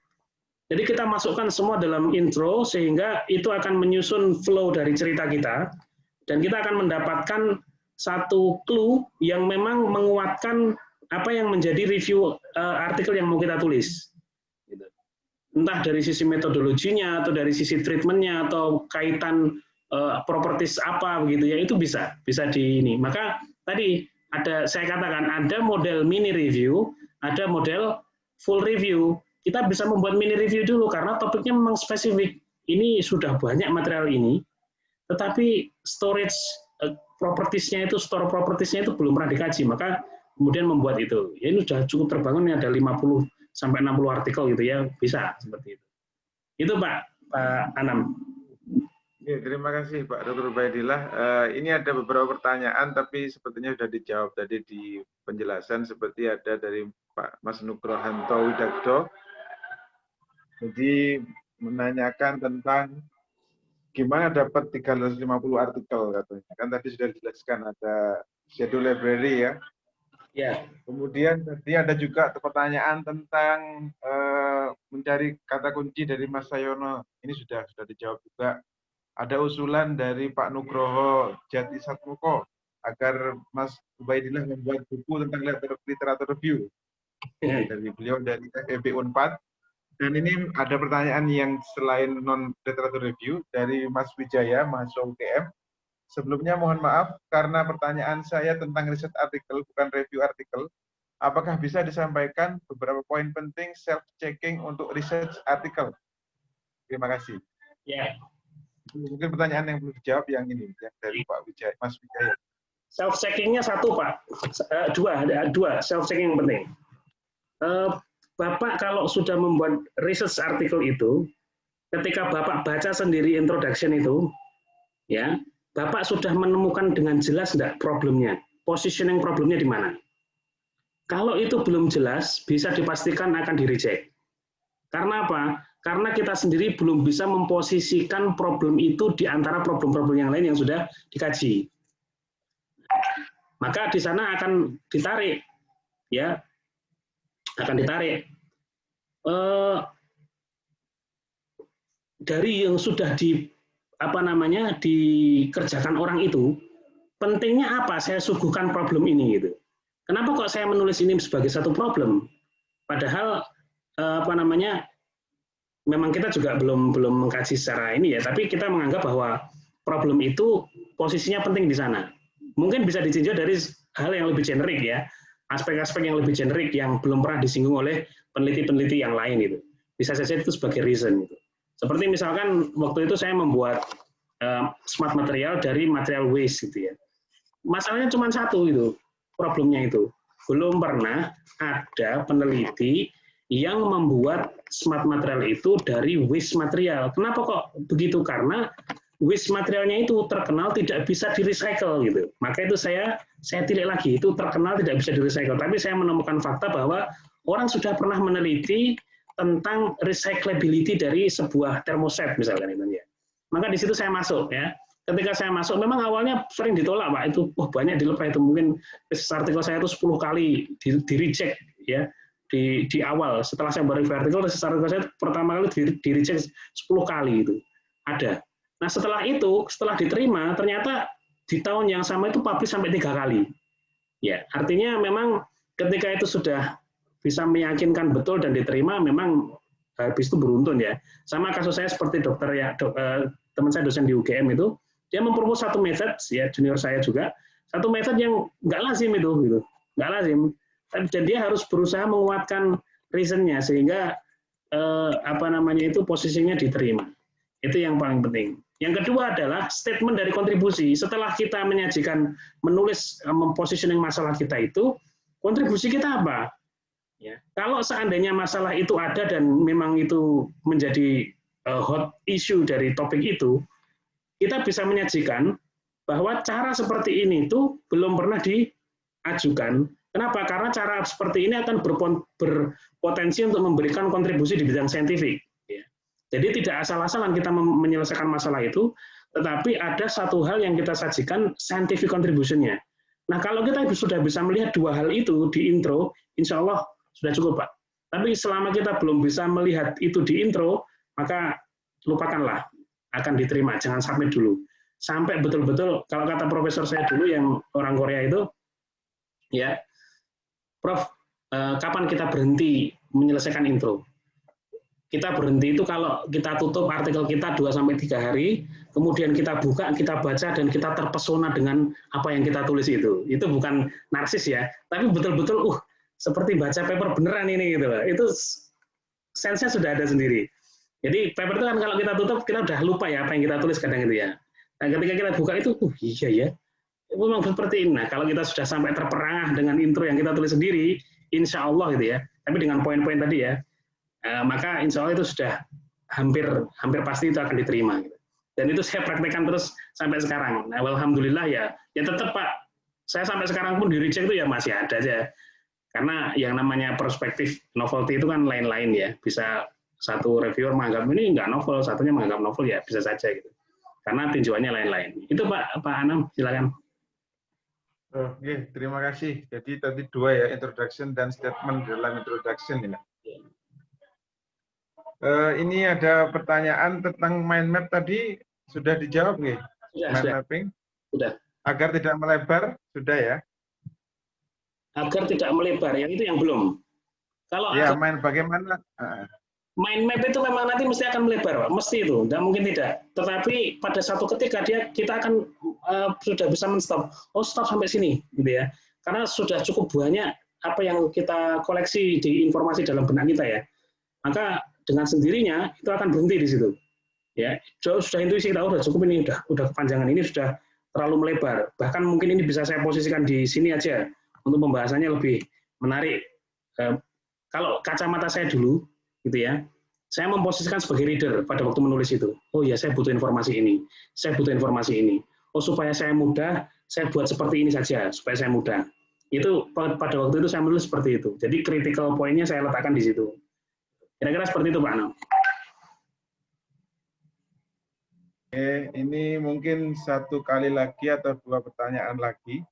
Jadi kita masukkan semua dalam intro, sehingga itu akan menyusun flow dari cerita kita, dan kita akan mendapatkan satu clue yang memang menguatkan apa yang menjadi review artikel yang mau kita tulis. Entah dari sisi metodologinya, atau dari sisi treatmentnya, atau kaitan properties apa begitu ya, itu bisa di ini. Maka tadi saya katakan ada model mini review, ada model full review. Kita bisa membuat mini review dulu karena topiknya memang spesifik. Ini sudah banyak material ini, tetapi storage propertiesnya itu belum pernah dikaji, maka kemudian membuat itu. Ya, ini sudah cukup terbangun, ada 50 sampai 60 artikel gitu ya, bisa seperti itu. Itu Pak Anam. Ya, terima kasih Pak Dr. Ubaidillah. Ini ada beberapa pertanyaan, tapi sepertinya sudah dijawab tadi di penjelasan, seperti ada dari Pak Mas Nugrohanto Widagdo. Jadi menanyakan tentang gimana dapat 350 artikel katanya. Kan tadi sudah dijelaskan ada schedule library ya. Ya. Kemudian tadi ada juga pertanyaan tentang mencari kata kunci dari Mas Sayono. Ini sudah dijawab juga. Ada usulan dari Pak Nugroho Jati Satmoko agar Mas Ubaidillah membuat buku tentang literatur review. Dari beliau dari FEB Unpad. Dan ini ada pertanyaan yang selain non-literatur review dari Mas Wijaya, mahasiswa UGM. Sebelumnya mohon maaf karena pertanyaan saya tentang riset artikel, bukan review artikel. Apakah bisa disampaikan beberapa poin penting self-checking untuk research artikel? Terima kasih. Ya. Mungkin pertanyaan yang belum dijawab yang ini, yang dari Pak Wijaya, Mas Wijaya. Self-checkingnya satu, Pak. Dua self-checking yang penting. Bapak kalau sudah membuat research artikel itu, ketika Bapak baca sendiri introduction itu, ya, Bapak sudah menemukan dengan jelas enggak problemnya, positioning problemnya di mana. Kalau itu belum jelas, bisa dipastikan akan di-reject. Karena apa? Karena kita sendiri belum bisa memposisikan problem itu di antara problem-problem yang lain yang sudah dikaji. Maka di sana akan ditarik, ya, akan ditarik. Dari yang sudah dikerjakan orang itu, pentingnya apa? Saya suguhkan problem ini gitu. Kenapa kok saya menulis ini sebagai satu problem? Padahal memang kita juga belum mengkaji secara ini ya, tapi kita menganggap bahwa problem itu posisinya penting di sana. Mungkin bisa ditinjau dari hal yang lebih generik ya, aspek-aspek yang lebih generik yang belum pernah disinggung oleh peneliti-peneliti yang lain itu. Bisa saja itu sebagai reason gitu. Seperti misalkan waktu itu saya membuat smart material dari material waste gitu ya. Masalahnya cuma satu itu, problemnya itu. Belum pernah ada peneliti yang membuat smart material itu dari waste material. Kenapa kok begitu? Karena waste materialnya itu terkenal tidak bisa di-recycle gitu. Maka itu saya tilik lagi, itu terkenal tidak bisa di-recycle. Tapi saya menemukan fakta bahwa orang sudah pernah meneliti tentang recyclability dari sebuah termoset misalkan itu ya. Maka di situ saya masuk ya. Ketika saya masuk, memang awalnya sering ditolak Pak. Itu banyak dilepas itu, mungkin artikel saya itu 10 kali di-reject ya. Di awal setelah saya mereview artikel saya pertama kali di reject 10 kali itu ada. Nah setelah itu setelah diterima ternyata di tahun yang sama itu publish sampai 3 kali. Ya artinya memang ketika itu sudah bisa meyakinkan betul dan diterima memang habis itu beruntun ya. Sama kasus saya seperti dokter ya teman saya dosen di UGM itu dia mempropose satu metode ya junior saya juga satu metode yang nggak lazim itu gitu nggak lazim. Dan dia harus berusaha menguatkan reasonnya sehingga itu posisinya diterima. Itu yang paling penting. Yang kedua adalah statement dari kontribusi. Setelah kita menyajikan, menulis, mempositioning masalah kita itu, kontribusi kita apa? Ya. Kalau seandainya masalah itu ada dan memang itu menjadi hot issue dari topik itu, kita bisa menyajikan bahwa cara seperti ini itu belum pernah diajukan. Kenapa? Karena cara seperti ini akan berpotensi untuk memberikan kontribusi di bidang saintifik. Jadi tidak asal-asalan kita menyelesaikan masalah itu, tetapi ada satu hal yang kita sajikan scientific contribution-nya. Nah kalau kita sudah bisa melihat dua hal itu di intro, insya Allah sudah cukup Pak. Tapi selama kita belum bisa melihat itu di intro, maka lupakanlah, akan diterima, jangan submit dulu. Sampai betul-betul, kalau kata profesor saya dulu yang orang Korea itu, ya, Prof, kapan kita berhenti menyelesaikan intro? Kita berhenti itu kalau kita tutup artikel kita 2-3 hari, kemudian kita buka, kita baca, dan kita terpesona dengan apa yang kita tulis itu. Itu bukan narsis ya, tapi betul-betul, seperti baca paper beneran ini gitu loh. Itu sense-nya sudah ada sendiri. Jadi paper itu kan kalau kita tutup, kita udah lupa ya apa yang kita tulis kadang itu ya. Nah ketika kita buka itu, iya ya, memang seperti ini. Nah, kalau kita sudah sampai terperangah dengan intro yang kita tulis sendiri, insya Allah gitu ya. Tapi dengan poin-poin tadi ya, maka insya Allah itu sudah hampir pasti itu akan diterima. Gitu. Dan itu saya praktekkan terus sampai sekarang. Nah, alhamdulillah ya tetap Pak, saya sampai sekarang pun di reject itu ya masih ada aja. Karena yang namanya perspektif novelty itu kan lain-lain ya. Bisa satu reviewer menganggap ini nggak novel, satunya menganggap novel ya bisa saja gitu. Karena tinjauannya lain-lain. Itu Pak Anam, silakan. Oke, terima kasih. Jadi tadi dua ya, introduction dan statement dalam introduction ya. Ini ada pertanyaan tentang mind map tadi sudah dijawab nggih? Mind mapping? Sudah. Agar tidak melebar, sudah ya? Agar tidak melebar, yang itu yang belum. Kalau ya, bagaimana? Mind map itu memang nanti mesti akan melebar, Pak. Mesti itu, tidak mungkin tidak. Tetapi pada satu ketika kita akan sudah bisa men-stop. Oh, stop sampai sini, gitu ya. Karena sudah cukup banyak apa yang kita koleksi di informasi dalam benak kita ya. Maka dengan sendirinya itu akan berhenti di situ. Ya, sudah intuisi kita udah cukup ini, udah kepanjangan ini sudah terlalu melebar. Bahkan mungkin ini bisa saya posisikan di sini aja untuk pembahasannya lebih menarik. Kalau kacamata saya dulu, gitu ya, saya memposisikan sebagai reader pada waktu menulis itu. Oh ya, saya butuh informasi ini, saya butuh informasi ini. Oh, supaya saya mudah, saya buat seperti ini saja, supaya saya mudah. Itu pada waktu itu saya menulis seperti itu. Jadi critical point-nya saya letakkan di situ. Kira-kira seperti itu, Pak Anam. Oke, ini mungkin satu kali lagi atau dua pertanyaan lagi.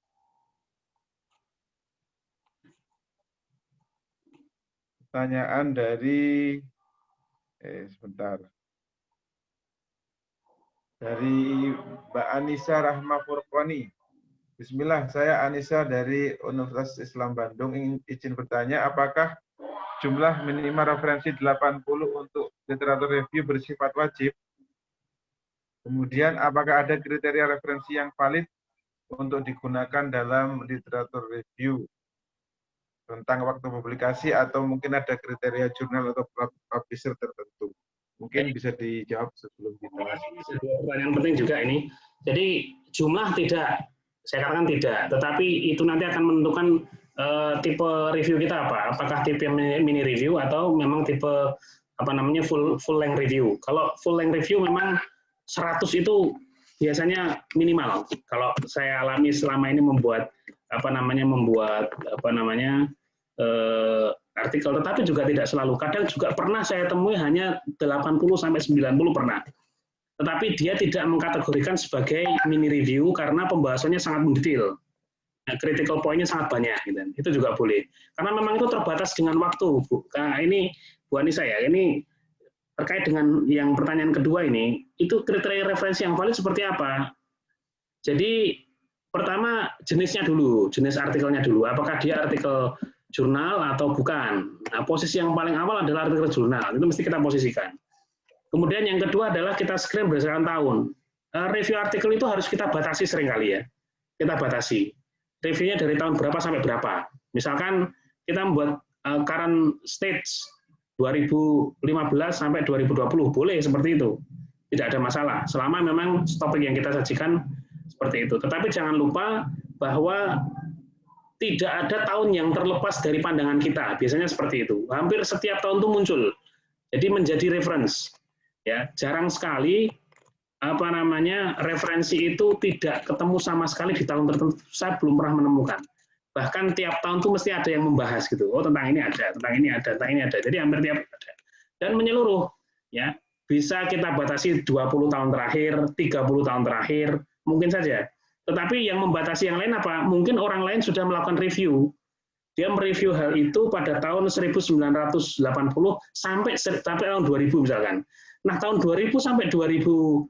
Pertanyaan dari sebentar. Dari Mbak Anissa Rahma Furqani. Bismillah, saya Anissa dari Universitas Islam Bandung. Ingin izin bertanya, apakah jumlah minimal referensi 80 untuk literatur review bersifat wajib? Kemudian, apakah ada kriteria referensi yang valid untuk digunakan dalam literatur review? Tentang waktu publikasi atau mungkin ada kriteria jurnal atau publisher tertentu. Mungkin bisa dijawab sebelum kita lanjut. Pertanyaan penting juga ini. Jadi jumlah tidak, saya katakan tidak, tetapi itu nanti akan menentukan tipe review kita apa. Apakah tipe mini review atau memang tipe full length review. Kalau full length review memang 100 itu biasanya minimal. Kalau saya alami selama ini membuat artikel, tetapi juga tidak selalu. Kadang juga pernah saya temui hanya 80-90 pernah. Tetapi dia tidak mengkategorikan sebagai mini review karena pembahasannya sangat mendetail. Nah, critical point-nya sangat banyak. Gitu. Itu juga boleh. Karena memang itu terbatas dengan waktu, Bu. Nah, ini Bu Anissa ya, ini terkait dengan yang pertanyaan kedua ini, itu kriteria referensi yang valid seperti apa? Jadi, pertama jenisnya dulu, jenis artikelnya dulu. Apakah dia artikel jurnal atau bukan? Nah, posisi yang paling awal adalah artikel jurnal. Itu mesti kita posisikan. Kemudian yang kedua adalah kita screen berdasarkan tahun. Review artikel itu harus kita batasi seringkali ya. Kita batasi. Reviewnya dari tahun berapa sampai berapa. Misalkan kita membuat current stage 2015 sampai 2020. Boleh seperti itu. Tidak ada masalah. Selama memang topik yang kita sajikan seperti itu. Tetapi jangan lupa bahwa tidak ada tahun yang terlepas dari pandangan kita. Biasanya seperti itu. Hampir setiap tahun itu muncul. Jadi menjadi reference. Ya, jarang sekali referensi itu tidak ketemu sama sekali di tahun tertentu. Saya belum pernah menemukan. Bahkan tiap tahun itu mesti ada yang membahas gitu. Oh, tentang ini ada, tentang ini ada, tentang ini ada. Jadi hampir tiap ada. Dan menyeluruh, ya. Bisa kita batasi 20 tahun terakhir, 30 tahun terakhir, mungkin saja. Tetapi yang membatasi yang lain apa? Mungkin orang lain sudah melakukan review. Dia mereview hal itu pada tahun 1980 sampai tahun 2000 misalkan. Nah, tahun 2000 sampai 2020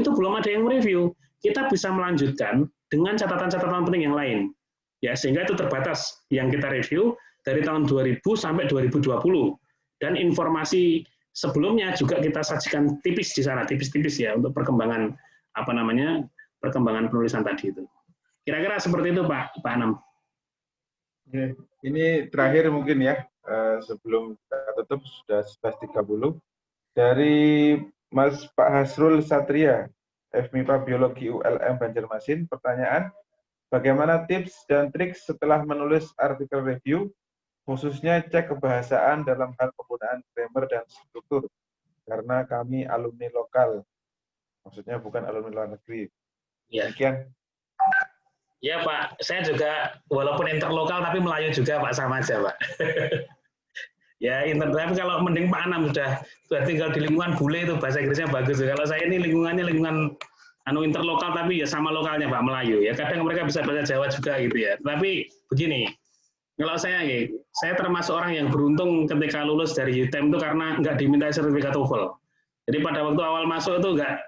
itu belum ada yang mereview. Kita bisa melanjutkan dengan catatan-catatan penting yang lain. Ya, sehingga itu terbatas yang kita review dari tahun 2000 sampai 2020. Dan informasi sebelumnya juga kita sajikan tipis di sana, tipis-tipis ya untuk perkembangan perkembangan penulisan tadi itu. Kira-kira seperti itu Pak Anam. Ini terakhir mungkin ya, sebelum kita tutup sudah 11.30. Dari Mas Pak Hasrul Satria, FMIPA Biologi ULM Banjarmasin, pertanyaan, bagaimana tips dan trik setelah menulis artikel review, khususnya cek kebahasaan dalam hal penggunaan grammar dan struktur, karena kami alumni lokal. Maksudnya bukan alumni luar negeri. Ya. Demikian. Ya Pak, saya juga walaupun interlokal tapi Melayu juga Pak, sama aja Pak. Ya tapi kalau mending Pak Anam sudah tinggal di lingkungan bule itu bahasa Inggrisnya bagus. Kalau saya ini lingkungannya lingkungan interlokal tapi ya sama lokalnya Pak, Melayu. Ya kadang mereka bisa bahasa Jawa juga gitu ya. Tapi begini, kalau saya termasuk orang yang beruntung ketika lulus dari UTM itu karena nggak diminta sertifikat TOEFL. Jadi pada waktu awal masuk itu nggak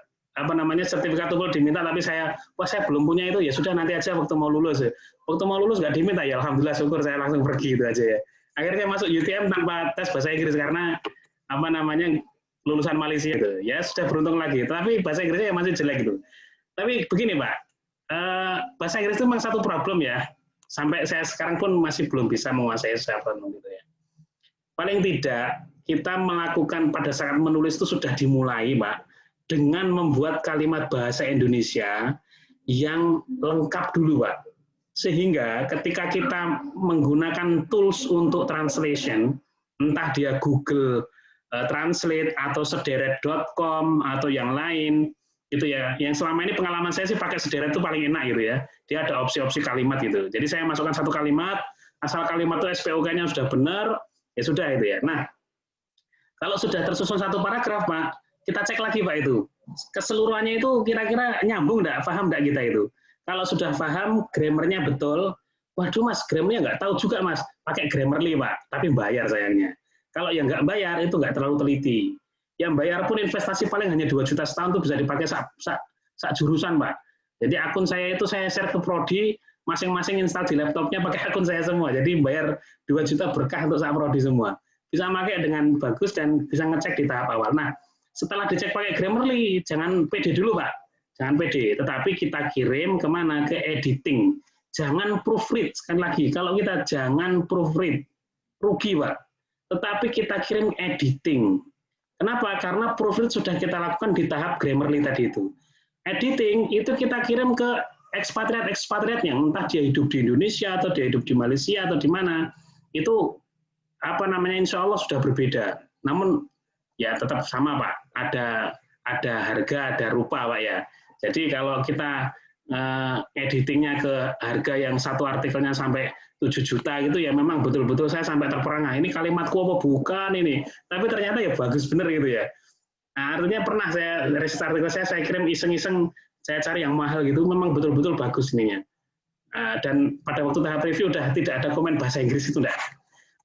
sertifikat TOEFL diminta, tapi saya belum punya itu, ya sudah nanti aja waktu mau lulus. Waktu mau lulus nggak diminta, ya alhamdulillah syukur saya langsung pergi itu aja ya. Akhirnya masuk UTM tanpa tes bahasa Inggris karena lulusan Malaysia itu. Ya sudah beruntung lagi, tapi bahasa Inggrisnya masih jelek gitu. Tapi begini Pak, bahasa Inggris itu memang satu problem ya. Sampai saya sekarang pun masih belum bisa menguasai secara gitu ya. Paling tidak kita melakukan pada saat menulis itu sudah dimulai Pak, dengan membuat kalimat bahasa Indonesia yang lengkap dulu Pak. Sehingga ketika kita menggunakan tools untuk translation, entah dia Google Translate atau sederet.com atau yang lain, gitu ya. Yang selama ini pengalaman saya sih pakai sederet itu paling enak gitu ya. Dia ada opsi-opsi kalimat gitu. Jadi saya masukkan satu kalimat, asal kalimat itu SPOK-nya sudah benar, ya sudah itu ya. Nah, kalau sudah tersusun satu paragraf Pak, kita cek lagi Pak itu. Keseluruhannya itu kira-kira nyambung enggak, paham enggak kita itu. Kalau sudah paham, grammarnya betul, waduh Mas, grammarnya nggak tahu juga Mas, pakai Grammarly Pak, tapi bayar sayangnya. Kalau yang nggak bayar itu nggak terlalu teliti. Yang bayar pun investasi paling hanya 2 juta setahun itu bisa dipakai sak jurusan Pak. Jadi akun saya itu saya share ke prodi, masing-masing install di laptopnya pakai akun saya semua. Jadi bayar 2 juta berkah untuk sak prodi semua. Bisa pakai dengan bagus dan bisa ngecek di tahap awal. Nah, setelah dicek pakai Grammarly, jangan pede dulu Pak. Jangan pede, tetapi kita kirim kemana? Ke editing. Jangan proofread. Sekali lagi, kalau kita jangan proofread, rugi Pak. Tetapi kita kirim editing. Kenapa? Karena proofread sudah kita lakukan di tahap Grammarly tadi itu. Editing itu kita kirim ke ekspatriat yang entah dia hidup di Indonesia atau dia hidup di Malaysia atau di mana. Itu insya Allah sudah berbeda. Namun ya tetap sama Pak. Ada harga, ada rupa Pak ya. Jadi kalau kita editingnya ke harga yang satu artikelnya sampai 7 juta gitu ya memang betul-betul saya sampai terperangah. Ini kalimatku apa bukan ini. Tapi ternyata ya bagus bener gitu ya. Nah, artinya pernah saya riset artikel saya kirim iseng-iseng, saya cari yang mahal gitu, memang betul-betul bagus ininya. Dan pada waktu tahap review udah tidak ada komen bahasa Inggris itu enggak.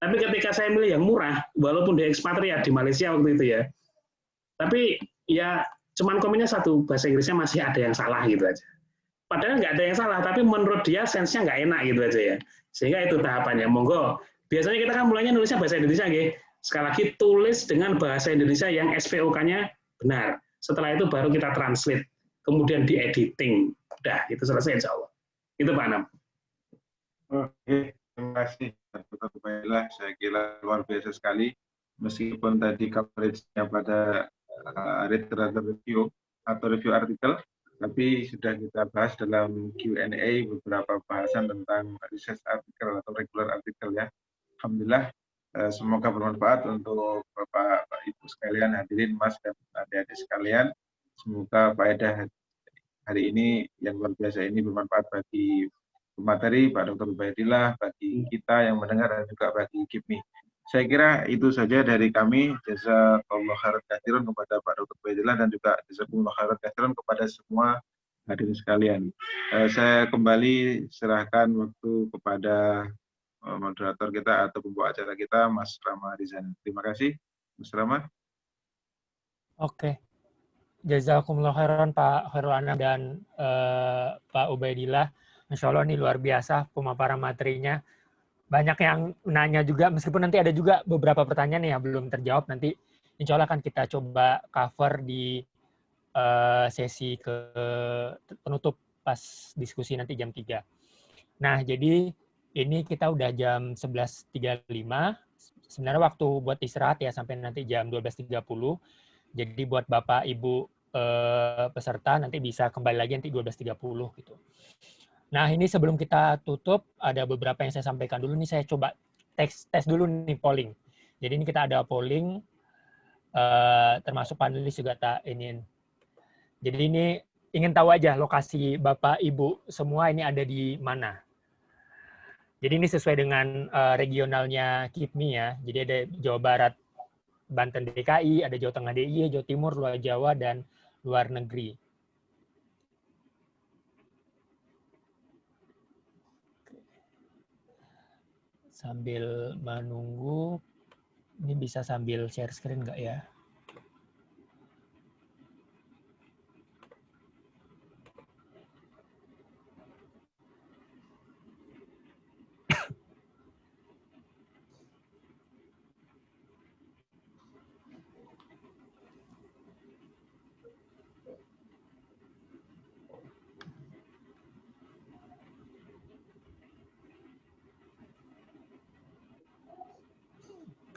Tapi ketika saya milih yang murah, walaupun dia ekspatriat di Malaysia waktu itu ya, tapi ya cuman komennya satu, bahasa Inggrisnya masih ada yang salah gitu aja. Padahal nggak ada yang salah, tapi menurut dia sense-nya nggak enak gitu aja ya. Sehingga itu tahapannya. Monggo. Biasanya kita kan mulainya nulisnya bahasa Indonesia, gitu. Sekali lagi tulis dengan bahasa Indonesia yang SPOK-nya benar. Setelah itu baru kita translate, kemudian di editing. Udah, itu selesai insya Allah. Itu Pak Anam. Oke, terima kasih Dr. Ubaidillah. Saya kira luar biasa sekali. Meskipun tadi coverage-nya pada literatur review atau review artikel, tapi sudah kita bahas dalam Q&A beberapa bahasan tentang research artikel atau regular artikel ya. Alhamdulillah, semoga bermanfaat untuk Bapak Ibu sekalian, hadirin Mas dan adik-adik sekalian. Semoga faedah hari ini yang luar biasa ini bermanfaat bagi pemateri, Pak Dr. Ubaidillah, bagi kita yang mendengar dan juga bagi KIPMI. Saya kira itu saja dari kami. Jazakallahu khairan katsiran kepada Pak Dr. Ubaidillah dan juga jazakumullahu khairan katsiran kepada semua hadirin sekalian. Saya kembali serahkan waktu kepada moderator kita atau pembawa acara kita, Mas Rama Rizan. Terima kasih, Mas Rama. Oke. Jazakumullah khairan Pak Khairul Anam dan Pak Ubaidillah. Masya Allah ini luar biasa pemaparan materinya. Banyak yang nanya juga, meskipun nanti ada juga beberapa pertanyaan yang belum terjawab, nanti insya Allah akan kita coba cover di sesi penutup pas diskusi nanti jam 3. Nah, jadi ini kita udah jam 11.35, sebenarnya waktu buat istirahat ya sampai nanti jam 12.30. Jadi buat Bapak Ibu peserta nanti bisa kembali lagi nanti 12.30 gitu. Nah, ini sebelum kita tutup ada beberapa yang saya sampaikan dulu nih, saya coba tes dulu nih polling. Jadi ini kita ada polling termasuk panelis juga tak ingin. Jadi ini ingin tahu aja lokasi Bapak Ibu semua ini ada di mana. Jadi ini sesuai dengan regionalnya KIPMI ya. Jadi ada Jawa Barat, Banten DKI, ada Jawa Tengah DIY, Jawa Timur, luar Jawa, dan luar negeri. Sambil menunggu, ini bisa sambil share screen nggak ya?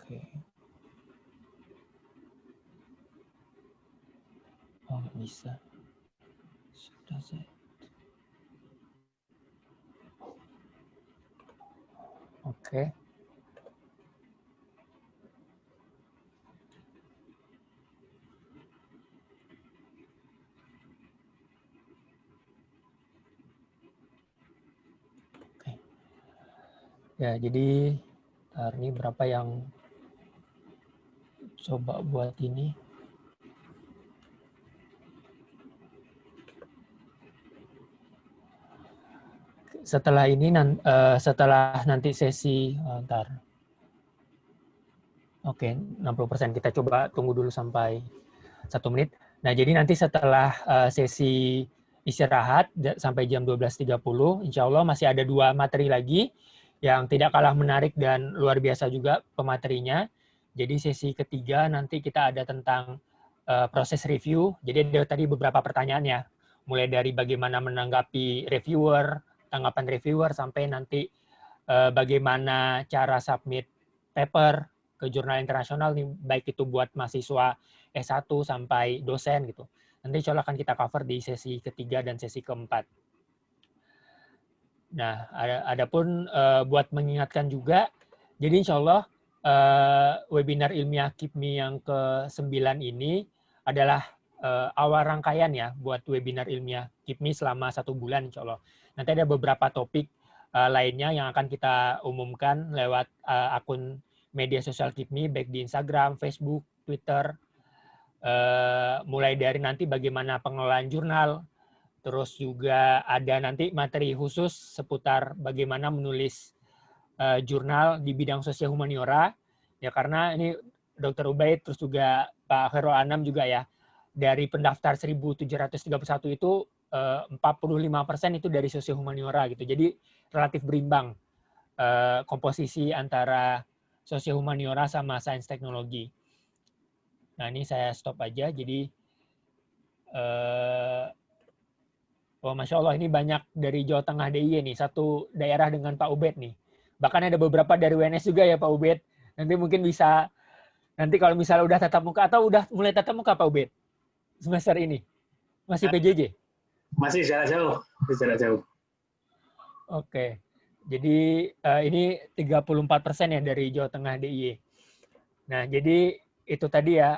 Oke. Oh, nggak bisa. Sudah saya. Oke. Oke. Ya, jadi ini berapa yang coba buat ini? Setelah ini, setelah nanti sesi, ntar. Oke, 60%. Kita coba tunggu dulu sampai 1 menit. Nah, jadi nanti setelah sesi istirahat sampai jam 12.30, insya Allah masih ada 2 materi lagi yang tidak kalah menarik dan luar biasa juga pematerinya. Jadi sesi ketiga nanti kita ada tentang proses review. Jadi ada tadi beberapa pertanyaan ya, mulai dari bagaimana menanggapi reviewer, tanggapan reviewer, sampai nanti bagaimana cara submit paper ke jurnal internasional nih, baik itu buat mahasiswa S1 sampai dosen gitu. Nanti insya Allah akan kita cover di sesi ketiga dan sesi keempat. Nah, adapun buat mengingatkan juga, jadi insya Allah webinar ilmiah KIPMI yang ke-9 ini adalah awal rangkaian ya buat webinar ilmiah KIPMI selama 1 bulan insya Allah. Nanti ada beberapa topik lainnya yang akan kita umumkan lewat akun media sosial KIPMI, baik di Instagram, Facebook, Twitter, mulai dari nanti bagaimana pengelolaan jurnal, terus juga ada nanti materi khusus seputar bagaimana menulis jurnal di bidang sosial humaniora, ya karena ini Dr. Ubaid, terus juga Pak Khairul Anam juga ya, dari pendaftar 1.731 itu 45% itu dari sosial humaniora gitu, jadi relatif berimbang komposisi antara sosial humaniora sama sains teknologi. Nah ini saya stop aja. Jadi, Masya Allah ini banyak dari Jawa Tengah DIY nih, satu daerah dengan Pak Ubed nih. Bahkan ada beberapa dari UNS juga ya Pak Ubed. Nanti mungkin bisa, nanti kalau misalnya udah tatap muka atau udah mulai tatap muka Pak Ubed semester ini? Masih PJJ? Masih jarak jauh. Oke. Jadi ini 34% ya dari Jawa Tengah DIY. Nah, jadi itu tadi ya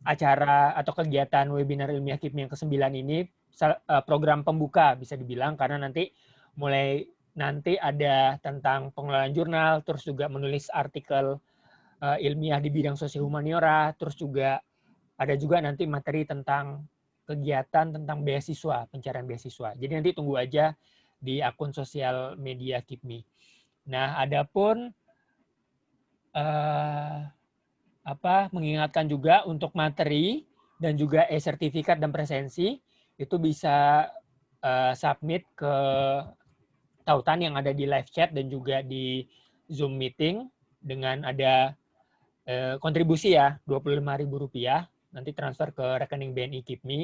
acara atau kegiatan webinar ilmiah KIPMI yang ke-9 ini program pembuka bisa dibilang, karena nanti mulai nanti ada tentang pengelolaan jurnal, terus juga menulis artikel ilmiah di bidang sosial humaniora, terus juga ada juga nanti materi tentang kegiatan tentang beasiswa, pencarian beasiswa. Jadi nanti tunggu aja di akun sosial media KIPMI. Nah, adapun mengingatkan juga untuk materi dan juga e-sertifikat dan presensi itu bisa submit ke tautan yang ada di live chat dan juga di Zoom meeting dengan ada kontribusi ya Rp25.000 nanti transfer ke rekening BNI KIPMI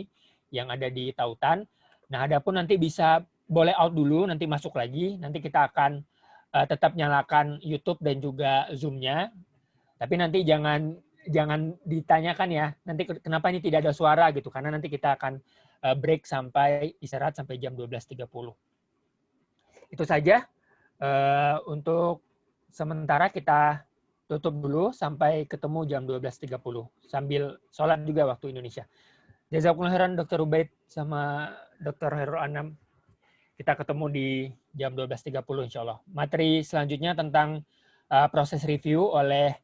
yang ada di tautan. Nah, adapun nanti bisa boleh out dulu, nanti masuk lagi, nanti kita akan tetap nyalakan YouTube dan juga Zoom-nya. Tapi nanti jangan ditanyakan ya, nanti kenapa ini tidak ada suara gitu, karena nanti kita akan break sampai istirahat sampai jam 12.30. Itu saja untuk sementara, kita tutup dulu sampai ketemu jam 12.30 sambil sholat juga waktu Indonesia. Jazakumullah khairan Dr. Ubaid sama Dr. Hairul Anam. Kita ketemu di jam 12.30 insya Allah. Materi selanjutnya tentang proses review oleh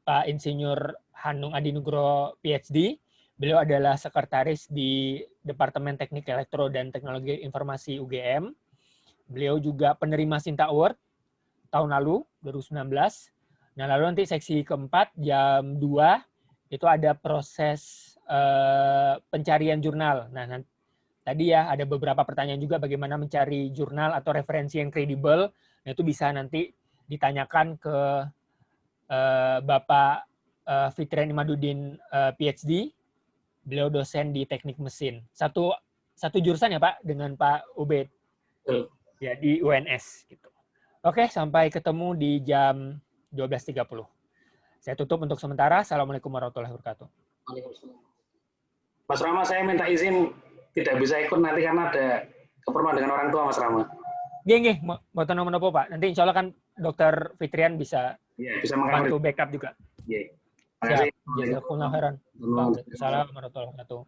Pak Insinyur Hanung Adinugro PhD. Beliau adalah sekretaris di Departemen Teknik Elektro dan Teknologi Informasi UGM. Beliau juga penerima Sinta Award tahun lalu, 2019. Nah, lalu nanti seksi keempat, jam 2, itu ada proses pencarian jurnal. Nah, tadi ya ada beberapa pertanyaan juga bagaimana mencari jurnal atau referensi yang kredibel. Nah, itu bisa nanti ditanyakan ke Bapak Fitrian Imaduddin PhD. Beliau dosen di teknik mesin. Satu jurusan ya Pak dengan Pak Ubaid. Ya di UNS gitu. Oke, sampai ketemu di jam 12.30. Saya tutup untuk sementara. Assalamualaikum warahmatullahi wabarakatuh. Mas Rama, saya minta izin tidak bisa ikut nanti karena ada keperluan dengan orang tua Mas Rama. Nggih, mau tahu nomor apa Pak? Nanti insya Allah kan Dr. Fitrian bisa bantu backup juga. Iya. Siap. Jazakumullah khairan. Assalamualaikum warahmatullahi wabarakatuh.